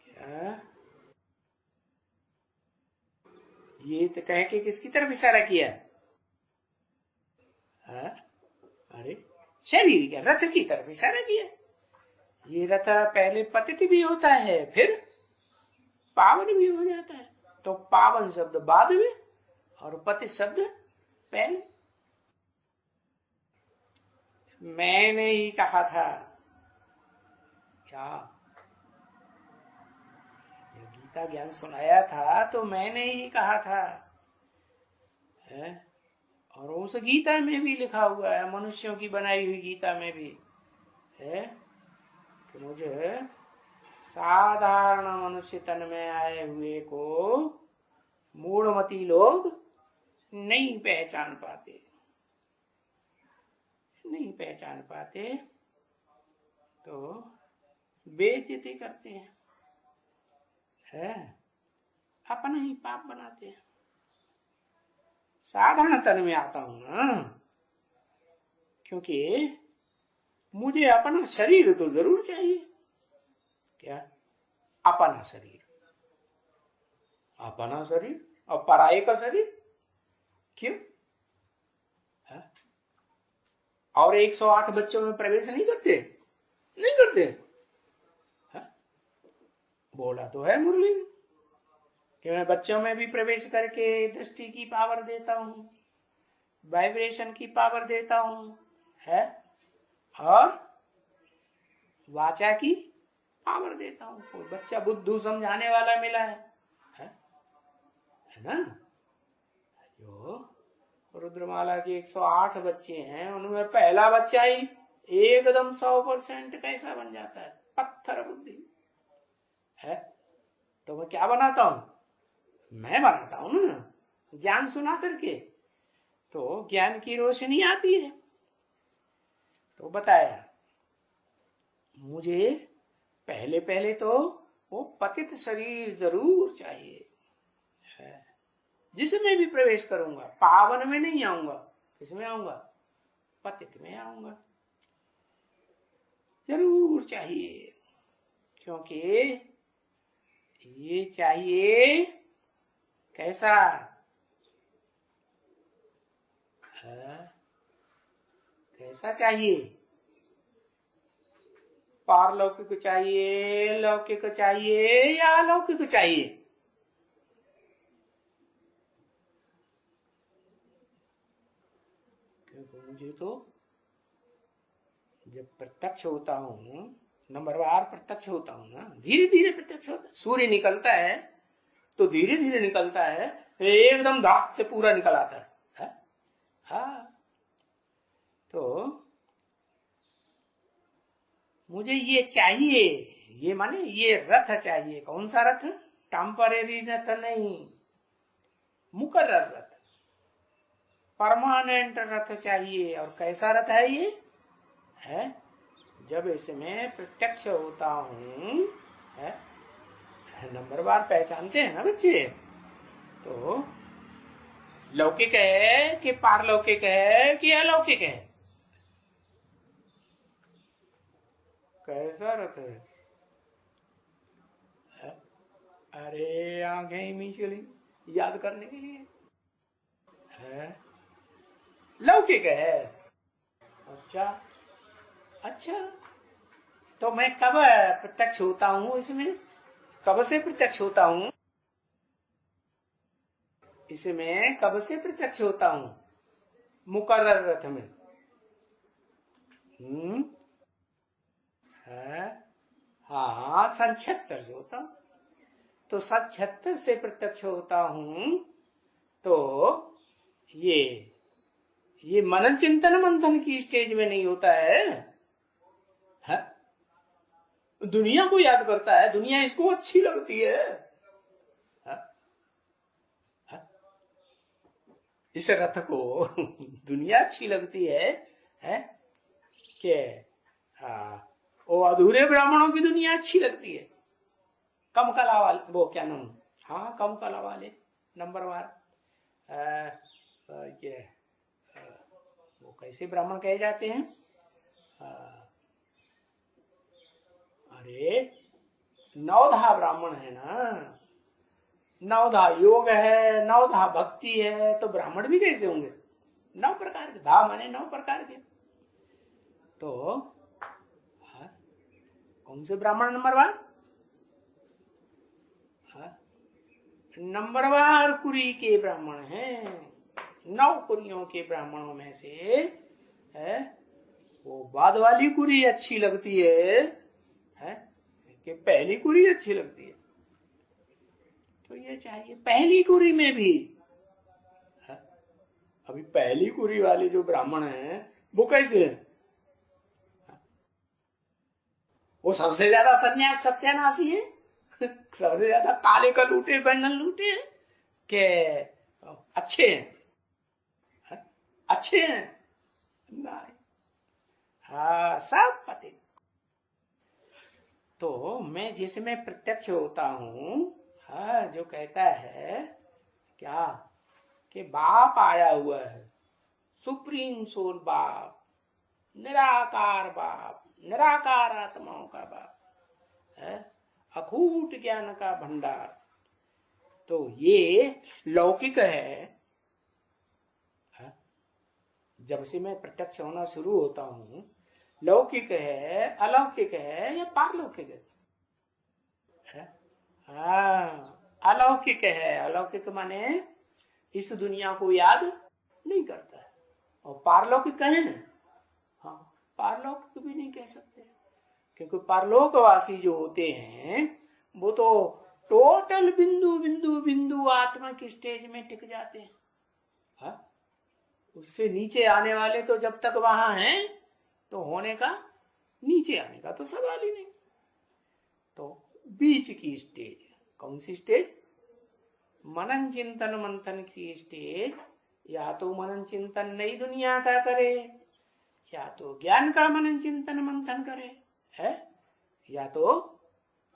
क्या ये तो कह के किसकी तरफ इशारा किया? है? अरे शरीर के रथ की तरफ इशारा किया। ये रथ पहले पतित भी होता है फिर पावन भी हो जाता है। तो पावन शब्द बाद में और पतित शब्द पहले। मैंने ही कहा था क्या? गीता ज्ञान सुनाया था तो मैंने ही कहा था है? और उस गीता में भी लिखा हुआ है, मनुष्यों की बनाई हुई गीता में भी है कि मुझे साधारण मनुष्य तन में आए हुए को मूढ़मती लोग नहीं पहचान पाते, नहीं पहचान पाते तो बेइज्जती करते हैं, है? अपना ही पाप बनाते हैं। साधारण तन में आता हूं ना, क्योंकि मुझे अपना शरीर तो जरूर चाहिए। क्या? अपना शरीर, अपना शरीर और पराये का शरीर क्यों? है? और 108 बच्चों में प्रवेश नहीं करते, नहीं करते है? बोला तो है मुरली में कि मैं बच्चों में भी प्रवेश करके दृष्टि की पावर देता हूं, वाइब्रेशन की पावर देता हूं, है? और वाचा की पावर देता हूं। कोई बच्चा बुद्धू समझाने वाला मिला है ना? जो रुद्रमाला के 108 बच्चे हैं उनमें पहला बच्चा ही एकदम 100% कैसा बन जाता है? पत्थर बुद्धि है। तो मैं क्या बनाता हूं? मैं बनाता हूं ना, ज्ञान सुना करके तो ज्ञान की रोशनी आती है। तो बताया मुझे पहले पहले तो वो पतित शरीर जरूर चाहिए है, जिसमें भी प्रवेश करूंगा पावन में नहीं आऊंगा। किसमें आऊंगा? पतित में आऊंगा, जरूर चाहिए। क्योंकि ये चाहिए कैसा है? कैसा चाहिए? पारलौकिक चाहिए, लौकिक चाहिए या अलौकिक चाहिए? क्योंकि मुझे तो जब प्रत्यक्ष होता हूं, नंबरवार प्रत्यक्ष होता हूं ना, धीरे धीरे प्रत्यक्ष होता है। सूर्य निकलता है तो धीरे धीरे निकलता है, एकदम दाग से पूरा निकल आता है? हाँ। तो मुझे ये चाहिए, ये माने ये रथ चाहिए। कौन सा रथ? टेम्परेरी रथ नहीं, मुकर्रर रथ, परमानेंट रथ चाहिए। और कैसा रथ है ये? है जब इसमें प्रत्यक्ष होता हूं, है नंबर बार पहचानते हैं ना बच्चे। तो लौकिक है कि पारलौकिक है कि अलौकिक है? कैसा रथ है? अरे आंखें ही मीच गई याद करने के लिए है, लौकिक है। अच्छा अच्छा, तो मैं कब प्रत्यक्ष होता हूँ इसमें? कब से प्रत्यक्ष होता हूँ इसमें? कब से प्रत्यक्ष होता हूँ? मुकर्रर रथ में। है, हाँ, सन 76 से होता हूँ। तो सन 76 से प्रत्यक्ष होता हूँ। तो ये मनन चिंतन मंथन की स्टेज में नहीं होता है? दुनिया को याद करता है, दुनिया इसको अच्छी लगती है, इस रथ को दुनिया अच्छी लगती है कि वो अधूरे ब्राह्मणों की दुनिया अच्छी लगती है। कम कला वाले, वो क्या नाम, हाँ, कम कला वाले नंबरवार, ये वो कैसे ब्राह्मण कहे जाते हैं? अरे नवधा ब्राह्मण है ना, नवधा योग है, नवधा भक्ति है, तो ब्राह्मण भी कैसे होंगे? 9 प्रकार के, धा माने 9 प्रकार के। तो कौन से ब्राह्मण नंबरवार? नंबरवार कुरी के ब्राह्मण हैं। 9 कुरियों के ब्राह्मणों में से है वो बाद वाली कुरी अच्छी लगती है कि पहली कुरी अच्छी लगती है? तो ये चाहिए पहली कुरी में भी अभी पहली कुरी वाले जो ब्राह्मण हैं वो कैसे हैं? वो सबसे ज्यादा सन्यास सत्यानाशी है, सबसे ज्यादा काले का लूटे बैंगन लूटे के अच्छे हैं? अच्छे हैं? नहीं, हाँ, सब पति। तो मैं जिसमें प्रत्यक्ष होता हूँ, हाँ, जो कहता है क्या कि बाप आया हुआ है, सुप्रीम सोल बाप, निराकार बाप, निराकार आत्माओं का बाप है, अखूट ज्ञान का भंडार। तो ये लौकिक है। जब से मैं प्रत्यक्ष होना शुरू होता हूं, लौकिक है, अलौकिक है या पारलौकिक है? हाँ, अलौकिक है। अलौकिक माने इस दुनिया को याद नहीं करता है। और पारलौकिक कहे ना, हाँ, पारलौकिक भी नहीं कह सकते, क्योंकि पारलोकवासी जो होते हैं वो तो टोटल बिंदु बिंदु बिंदु आत्मा की स्टेज में टिक जाते हैं। हाँ? उससे नीचे आने वाले तो जब तक वहां हैं तो होने का, नीचे आने का तो सवाल ही नहीं। तो बीच की स्टेज, कौन सी स्टेज? मनन चिंतन मंथन की स्टेज। या तो मनन चिंतन नई दुनिया का करे, या तो ज्ञान का मनन चिंतन मंथन करे, है, या तो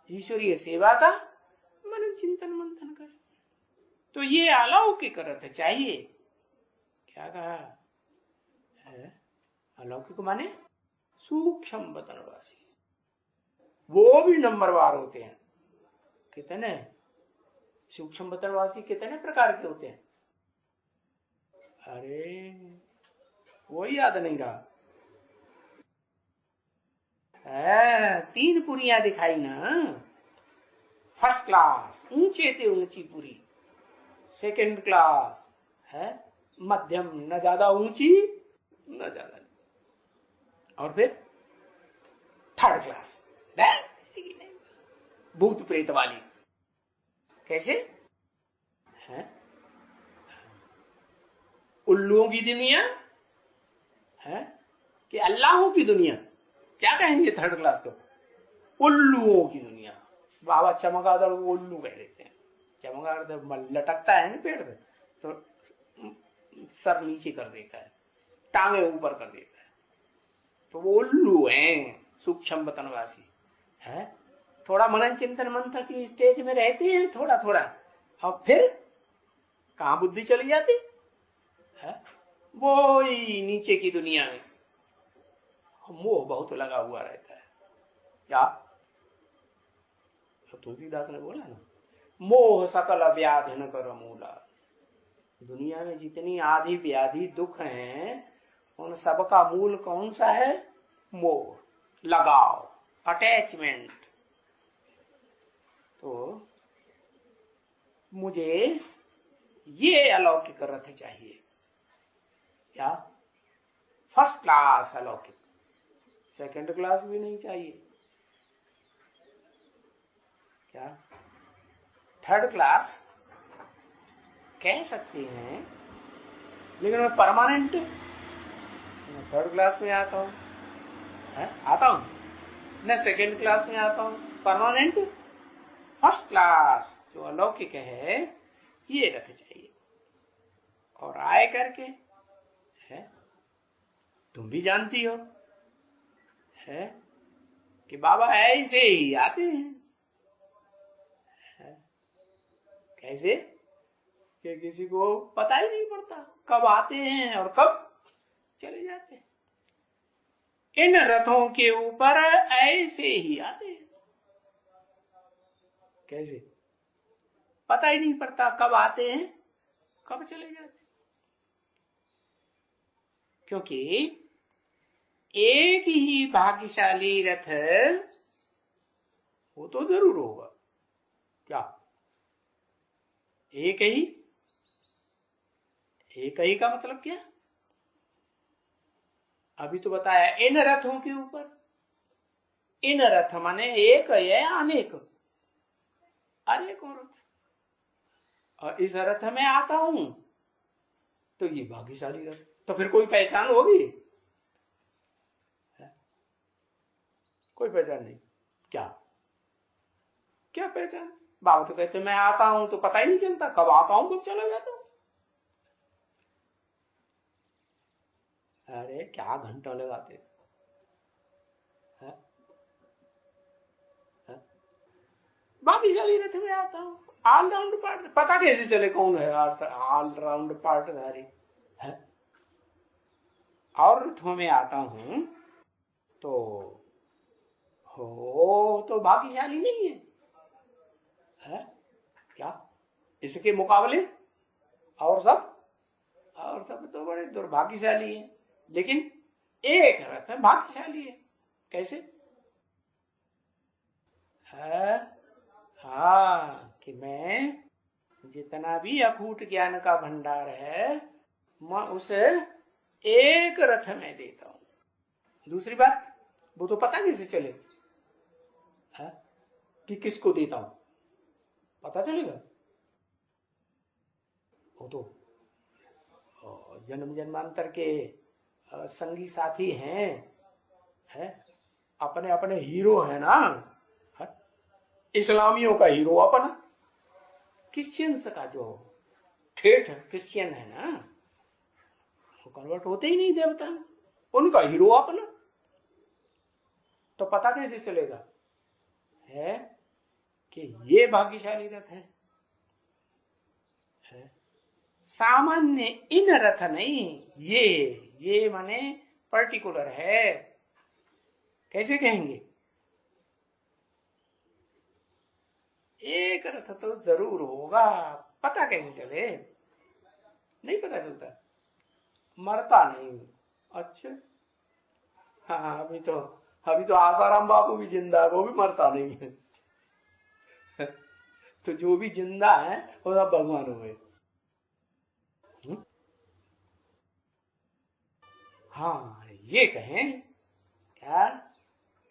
ईश्वरीय सेवा का मनन चिंतन मंथन करे। तो ये अलौकिक अर्थ चाहिए। क्या कहा है? अलौकिक माने सूक्ष्म वतनवासी, वो भी नंबरवार होते हैं। कितने सूक्ष्म वतनवासी कितने प्रकार के होते हैं? अरे वो याद नहीं रहा है। 3 पुरियां दिखाई ना, फर्स्ट क्लास ऊंचे थे ऊंची पुरी, सेकंड क्लास है मध्यम, न ज्यादा ऊंची न ज्यादा, और फिर थर्ड क्लास भूत प्रेत वाली। कैसे है? उल्लुओं की दुनिया है कि अल्लाहों की दुनिया? क्या कहेंगे थर्ड क्लास को? उल्लुओं की दुनिया। बाबा चमगादड़ को उल्लू कह देते हैं। चमगादड़ लटकता है ना पेड़ पे तो सर नीचे कर देता है, टांगे ऊपर कर देता है, तो वो उल्लू हैं, सूक्ष्म वतनवासी है। थोड़ा मनन चिंतन मंथन की स्टेज में रहते हैं थोड़ा थोड़ा, और फिर कहां बुद्धि चली जाती है? वो ही नीचे की दुनिया में मोह बहुत लगा हुआ रहता है। क्या तुलसीदास ने बोला ना, मोह सकल व्याधि न कर मूला, दुनिया में जितनी आदि व्याधि दुख हैं उन सब का मूल कौन सा है? मोह, लगाव, अटैचमेंट। तो मुझे ये अलौकिक रथ चाहिए, क्या? फर्स्ट क्लास अलौकिक, सेकंड क्लास भी नहीं चाहिए, क्या? थर्ड क्लास कह सकते हैं, लेकिन मैं परमानेंट थर्ड क्लास में आता हूं, आता हूं न सेकंड क्लास में आता हूं, परमानेंट फर्स्ट क्लास जो अलौकिक है ये रथ चाहिए। और आए करके है, तुम भी जानती हो है कि बाबा ऐसे ही आते हैं, है? कैसे कि किसी को पता ही नहीं पड़ता कब आते हैं और कब चले जाते हैं। इन रथों के ऊपर ऐसे ही आते हैं, कैसे? पता ही नहीं पड़ता कब आते हैं कब चले जाते हैं। क्योंकि एक ही भाग्यशाली रथ वो तो जरूर होगा, क्या? एक ही का मतलब क्या? अभी तो बताया इन रथों के ऊपर। इन रथ माने एक या अनेक, अनेकों रथ। और इस रथ में आता हूं तो ये भाग्यशाली रथ, तो फिर कोई पहचान होगी? कोई पहचान नहीं, क्या क्या पहचान? बाबा तो कहते मैं आता हूं तो पता ही नहीं चलता कब आता हूं कब चला जाता हूं। अरे क्या घंटा लगाते हैं? भाग्यशाली रथ में आता हूं, ऑलराउंड पार्ट, पता कैसे चले कौन है ऑलराउंड पार्टधारी है? और रथों में आता हूं तो हो तो भाग्यशाली नहीं है, क्या? इसके मुकाबले और सब तो बड़े दुर्भाग्यशाली हैं। लेकिन एक रथ में भाग्यशाली है, कैसे है? हाँ, कि मैं जितना भी अकूट ज्ञान का भंडार है मैं उसे एक रथ में देता हूं। दूसरी बात, वो तो पता कैसे चले है कि किसको देता हूं? पता चलेगा? वो तो जन्म जन्मांतर के संगी साथी हैं, है? अपने अपने हीरो है ना, है? इस्लामियों का हीरो अपना, क्रिश्चियंस का जो ठेठ क्रिश्चियन है ना, वो कन्वर्ट होते ही नहीं देवता में, उनका हीरो अपना। तो पता कैसे चलेगा है कि ये भाग्यशाली रथ है? सामान्य इन रथ नहीं, ये माने पर्टिकुलर है। कैसे कहेंगे? एक रथ तो जरूर होगा, पता कैसे चले? नहीं पता चलता, मरता नहीं। अच्छा, हाँ अभी तो आसाराम बापू भी जिंदा है, वो भी मरता नहीं है। तो जो भी जिंदा है वो सब भगवान हो गए। हाँ, ये कहें क्या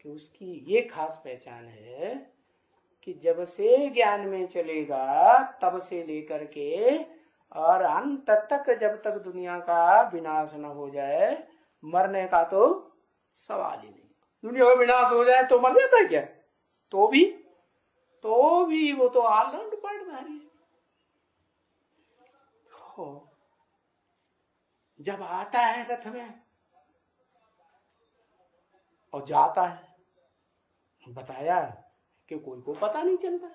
कि उसकी ये खास पहचान है कि जब से ज्ञान में चलेगा तब से लेकर के और अंत तक, जब तक दुनिया का विनाश न हो जाए, मरने का तो सवाल ही नहीं। दुनिया का विनाश हो जाए तो मर जाता है क्या? तो भी वो तो ऑलराउंड पार्टधारी है। जब आता है रथ में और जाता है, बताया कि कोई को पता नहीं चलता।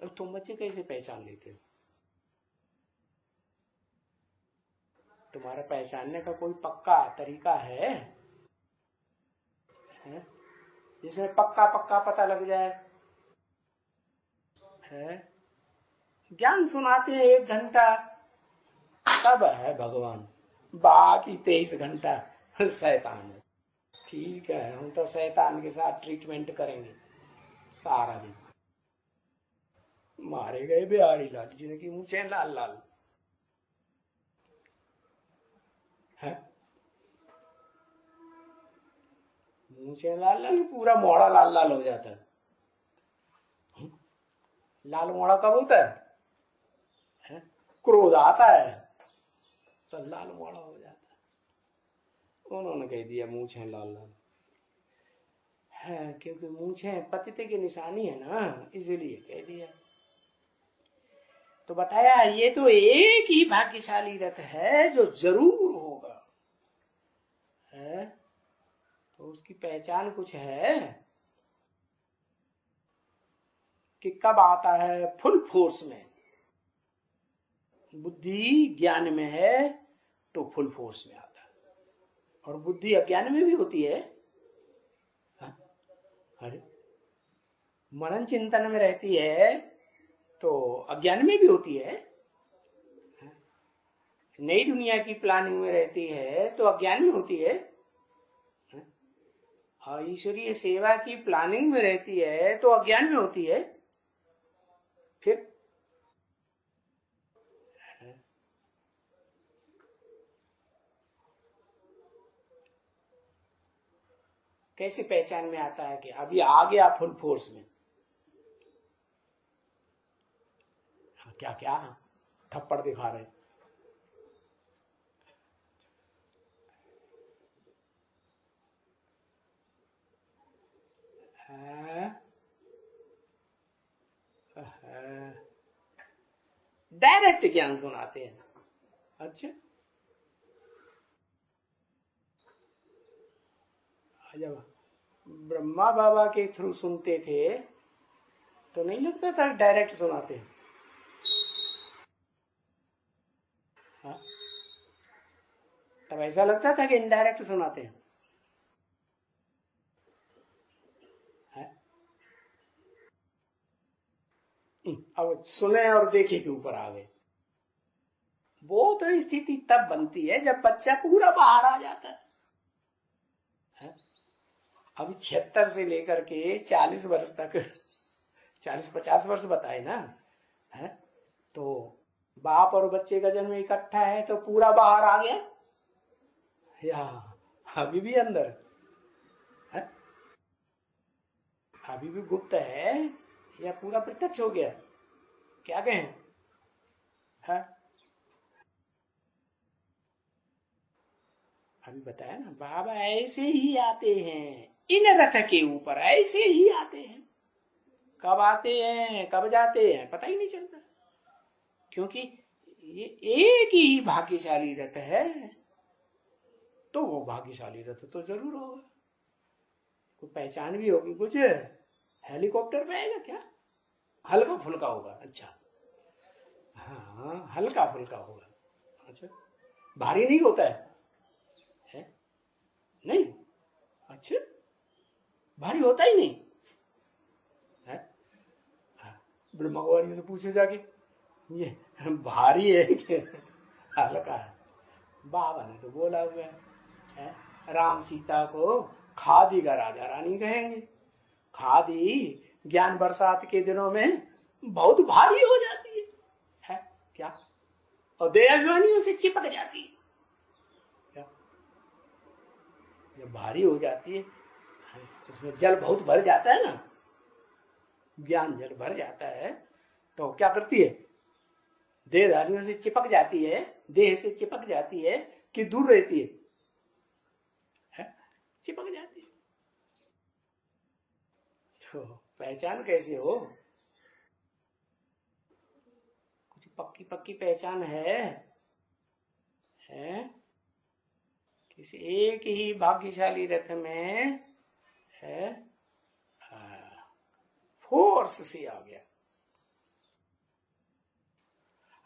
और तुम बच्चे कैसे पहचान लेते हो? तुम्हारा पहचानने का कोई पक्का तरीका है? जिसमें पक्का पता लग जाए है? ज्ञान सुनाते हैं 1 घंटा, तब है भगवान, बाकी 23 घंटा शैतान है। ठीक है, हम तो शैतान के साथ ट्रीटमेंट करेंगे सारा दिन। मारे गए बिहारी लाल जी ने कि मुझे लाल लाल है, मुझे लाल लाल, पूरा मोड़ा लाल लाल हो जाता है। लाल मोड़ा कब होता है? क्रोध आता है तो लाल मोड़ा हो जाता है। उन्होंने कह दिया मूछें लाल लाल है, क्योंकि मूछें पतिते की निशानी है ना, इसलिए कह दिया। तो बताया ये तो एक ही भाग्यशाली रथ है जो जरूर होगा, है तो उसकी पहचान कुछ है कि कब आता है फुल फोर्स में। बुद्धि ज्ञान में है तो फुल फोर्स में आता है, और बुद्धि अज्ञान में भी होती है। अरे मनन चिंतन में रहती है तो अज्ञान में भी होती है। नई दुनिया की प्लानिंग में रहती है तो अज्ञान में होती है। और ईश्वरीय सेवा की प्लानिंग में रहती है तो अज्ञान में होती है। फिर कैसे पहचान में आता है कि अभी आ गया फुल फोर्स में? क्या क्या थप्पड़ दिखा रहे? डायरेक्ट ज्ञान सुनाते हैं। अच्छा, जब ब्रह्मा बाबा के थ्रू सुनते थे तो नहीं लगता था डायरेक्ट सुनाते हैं। हाँ? तब ऐसा लगता था कि इनडायरेक्ट सुनाते हैं। अब सुने और देखे के ऊपर आ गए। वो तो स्थिति तब बनती है जब बच्चा पूरा बाहर आ जाता है। अभी 76 से लेकर के 40 वर्ष तक, 40-50 वर्ष बताए ना, है तो बाप और बच्चे का जन्म इकट्ठा है तो पूरा बाहर आ गया या अभी भी अंदर है? अभी भी गुप्त है या पूरा प्रत्यक्ष हो गया? क्या कहें? है? अभी बताया ना, बाबा ऐसे ही आते हैं इन रथ के ऊपर, ऐसे ही आते हैं। कब आते हैं कब जाते हैं पता ही नहीं चलता, क्योंकि ये एक ही भाग्यशाली रथ है। तो वो भाग्यशाली रथ तो जरूर होगा, कोई पहचान भी होगी कुछ। हेलीकॉप्टर में आएगा क्या? हल्का फुल्का होगा। अच्छा, हाँ हल्का फुल्का होगा। अच्छा, भारी नहीं होता है? नहीं, अच्छा भारी होता ही नहीं है। ब्रह्मा कुमारी से पूछे जाके ये भारी है कि हल्का है? बाबा ने तो बोला हुआ है, राम सीता को खादी का राजा रानी कहेंगे। खादी ज्ञान बरसात के दिनों में बहुत भारी हो जाती है क्या? और देहाभिमानियों से चिपक जाती है क्या? जब भारी हो जाती है, उसमें जल बहुत भर जाता है ना, ज्ञान जल भर जाता है तो क्या करती है? देहधारियों से चिपक जाती है, देह से चिपक जाती है कि दूर रहती है? चिपक जाती है। तो पहचान कैसे हो? कुछ पक्की पक्की पहचान है? किसी एक ही भाग्यशाली रथ में है, फोर्स से आ गया।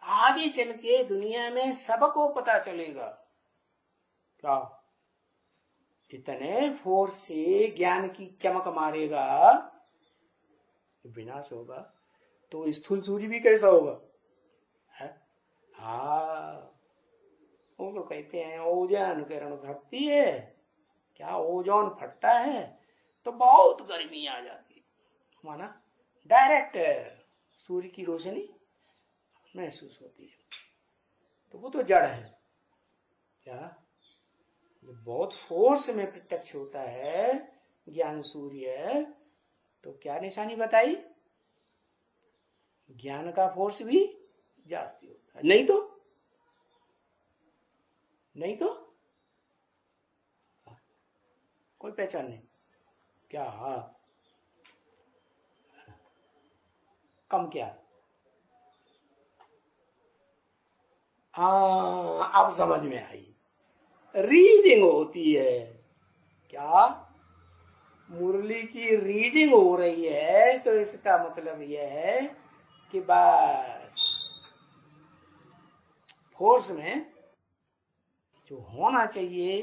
आगे चल के दुनिया में सबको पता चलेगा क्या इतने फोर्स से ज्ञान की चमक मारेगा, विनाश होगा तो स्थूल सूर्य भी कैसा होगा? हाँ, वो तो कहते हैं ओजोन किरण फटती है, क्या ओजोन फटता है तो बहुत गर्मी आ जाती है, माना डायरेक्ट सूर्य की रोशनी महसूस होती है, तो वो तो जड़ है। क्या जो बहुत फोर्स में प्रत्यक्ष होता है ज्ञान सूर्य, तो क्या निशानी बताई, ज्ञान का फोर्स भी जास्ती होता है, नहीं तो कोई पहचान नहीं, क्या कम क्या, हाँ अब समझ में आई, रीडिंग होती है, क्या मुरली की रीडिंग हो रही है, तो इसका मतलब यह है कि बस फोर्स में जो होना चाहिए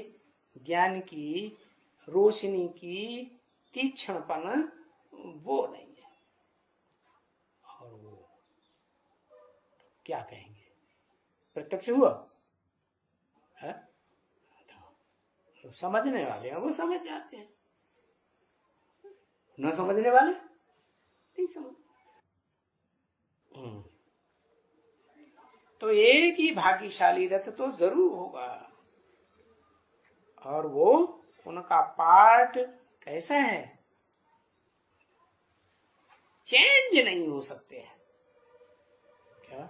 ज्ञान की रोशनी की तीक्ष्णपन, वो नहीं है। और वो तो क्या कहेंगे, प्रत्यक्ष हुआ है, तो समझने वाले हैं वो समझ जाते हैं, न समझने वाले नहीं समझते। तो एक ही भाग्यशाली रथ तो जरूर होगा, और वो उनका पार्ट कैसा है, चेंज नहीं हो सकते हैं। क्या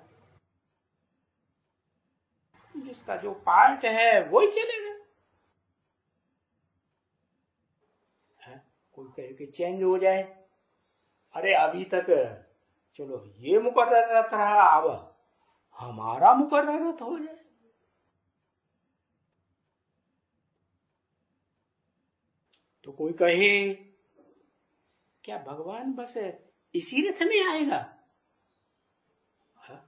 जिसका जो पार्ट है वो ही चलेगा, है? कोई कहे कि चेंज हो जाए, अरे अभी तक चलो ये मुकर्रर रथ रहा, अब हमारा मुकर्रर रथ हो जाए, तो कोई कहे क्या भगवान बस इसी रथ में आएगा, हाँ?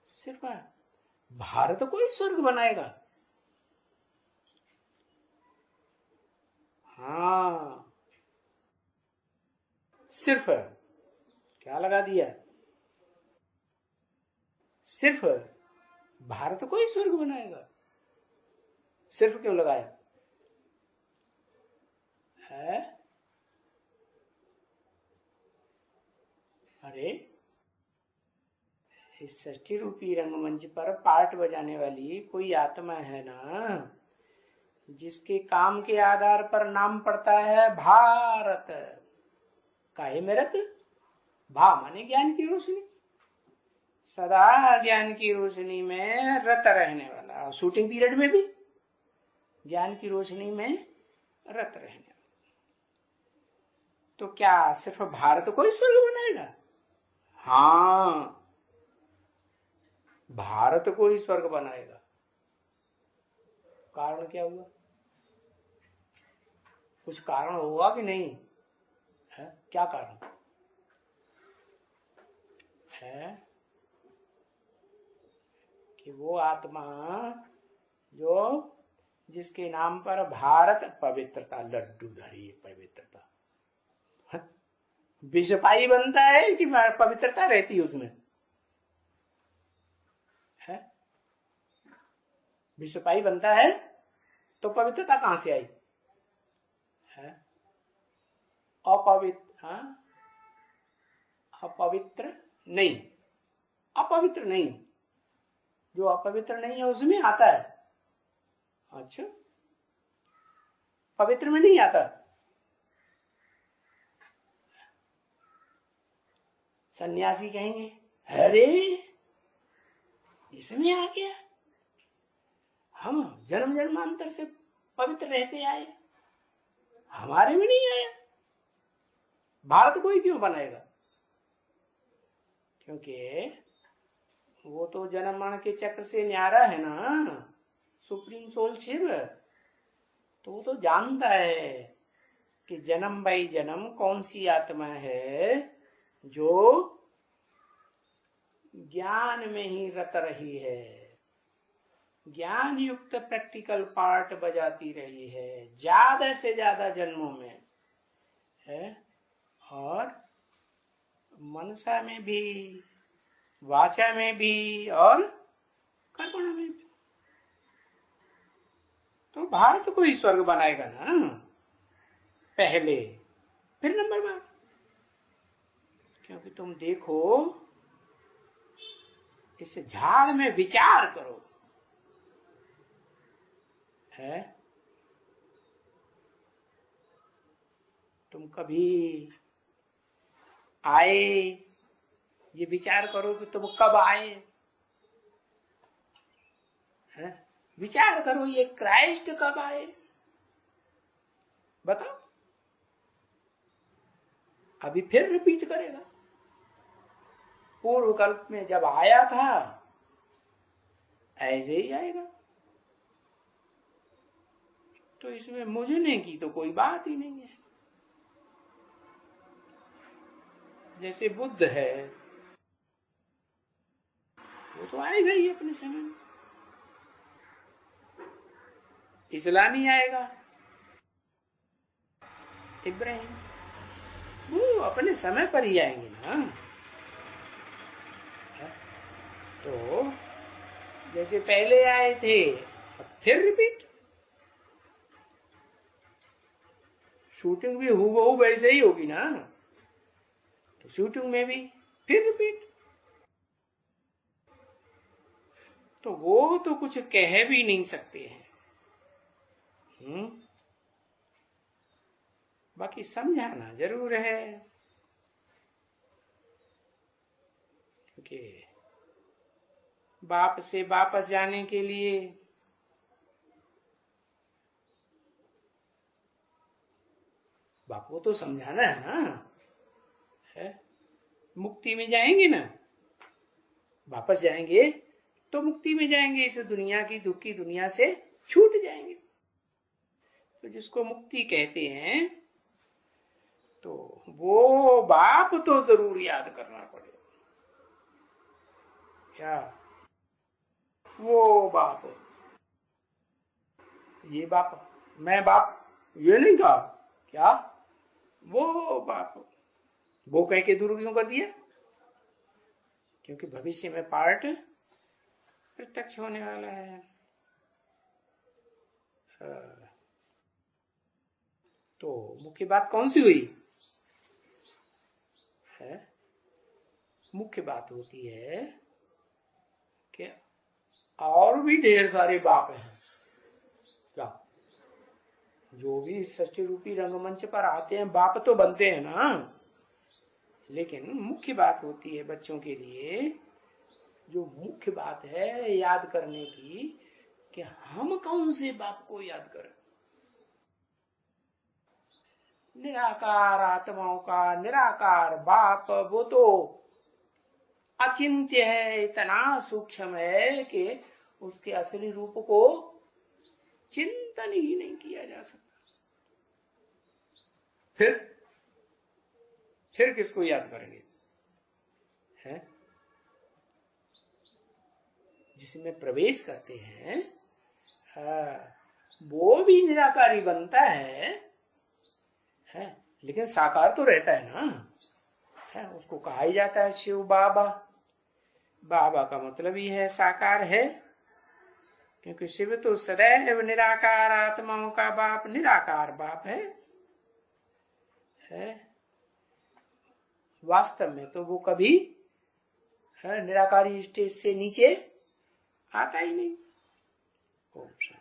सिर्फ भारत को ही स्वर्ग बनाएगा, हाँ सिर्फ क्या लगा दिया, सिर्फ भारत को ही स्वर्ग बनाएगा, सिर्फ क्यों लगाया है, अरे इस षष्ठी रूपी रंगमंच पर पार्ट बजाने वाली कोई आत्मा है ना, जिसके काम के आधार पर नाम पड़ता है भारत, काहे में रत, भा माने ज्ञान की रोशनी, सदा ज्ञान की रोशनी में रत रहने वाला, शूटिंग पीरियड में भी ज्ञान की रोशनी में रत रहने वाला, तो क्या सिर्फ भारत को ही स्वर्ग बनाएगा, हाँ भारत को ही स्वर्ग बनाएगा, कारण क्या हुआ, कुछ कारण हुआ कि नहीं है, क्या कारण है, कि वो आत्मा जो जिसके नाम पर भारत, पवित्रता लड्डू धरी पवित्रता, विषपाई बनता है कि पवित्रता रहती है उसमें, है विषपाई बनता है तो पवित्रता कहां से आई है, अपवित्र, हाँ अपवित्र नहीं, अपवित्र नहीं, जो अपवित्र नहीं है उसमें आता है, अच्छा पवित्र में नहीं आता, सन्यासी कहेंगे अरे इसमें आ गया, हम जन्म जन्मांतर से पवित्र रहते आए, हमारे में नहीं आया, भारत को ही क्यों बनाएगा, क्योंकि वो तो जन्म मरण के चक्र से न्यारा है ना, सुप्रीम सोल शिव, तो वो तो जानता है कि जन्म बाई जन्म कौन सी आत्मा है जो ज्ञान में ही रत रही है, ज्ञान युक्त प्रैक्टिकल पार्ट बजाती रही है ज्यादा से ज्यादा जन्मों में है, और मनसा में भी, वाचा में भी और कर्मणा में भी। तो भारत को ही स्वर्ग बनाएगा ना पहले, फिर नंबर बार। क्योंकि तुम देखो, इस झाड़ में विचार करो, है तुम कभी आए, ये विचार करो कि तुम कब आए, है? विचार करो ये क्राइस्ट कब आए, बताओ। अभी फिर रिपीट करेगा, पूर्व कल्प में जब आया था ऐसे ही आएगा। तो इसमें मुझने की तो कोई बात ही नहीं है। जैसे बुद्ध है, वो तो आएगा ही अपने समय में। इस्लामी आएगा, इब्राहिम, वो अपने समय पर ही आएंगे ना। तो जैसे पहले आए थे, अब फिर रिपीट। शूटिंग भी हूबहू वैसे ही होगी ना, तो शूटिंग में भी फिर रिपीट। तो वो तो कुछ कह भी नहीं सकते हैं। बाकी समझाना जरूर है, क्योंकि बाप से वापस जाने के लिए बाप को तो समझाना है ना, है? मुक्ति में जाएंगे ना, वापस जाएंगे तो मुक्ति में जाएंगे, इस दुनिया की दुख की दुनिया से छूट जाएंगे। तो जिसको मुक्ति कहते हैं, तो वो बाप तो जरूर याद करना पड़ेगा। क्या वो बाप, ये बाप, मैं बाप ये नहीं कहा, क्या वो बाप, वो कह के दूर क्यों कर दिया? क्योंकि भविष्य में पार्ट प्रत्यक्ष होने वाला है। तो मुख्य बात कौन सी हुई है? मुख्य बात होती है कि और भी ढेर सारे बाप हैं, क्या जो भी सच्चे रूपी रंगमंच पर आते हैं बाप तो बनते हैं ना। लेकिन मुख्य बात होती है बच्चों के लिए, जो मुख्य बात है याद करने की, कि हम कौन से बाप को याद करें। निराकार आत्माओं का निराकार बाप वो तो अचिंत्य है, इतना सूक्ष्म है कि उसके असली रूप को चिंतन ही नहीं किया जा सकता। फिर किसको याद करेंगे, है? जिसमें प्रवेश करते हैं वो भी निराकारी बनता है, लेकिन साकार तो रहता है ना, है? उसको कहा ही जाता है शिव बाबा। बाबा का मतलब ही है साकार है, क्योंकि शिव तो सदैव निराकार आत्माओं का बाप, निराकार बाप है? वास्तव में तो वो कभी निराकारी स्टेज से नीचे आता ही नहीं। ओम शांति।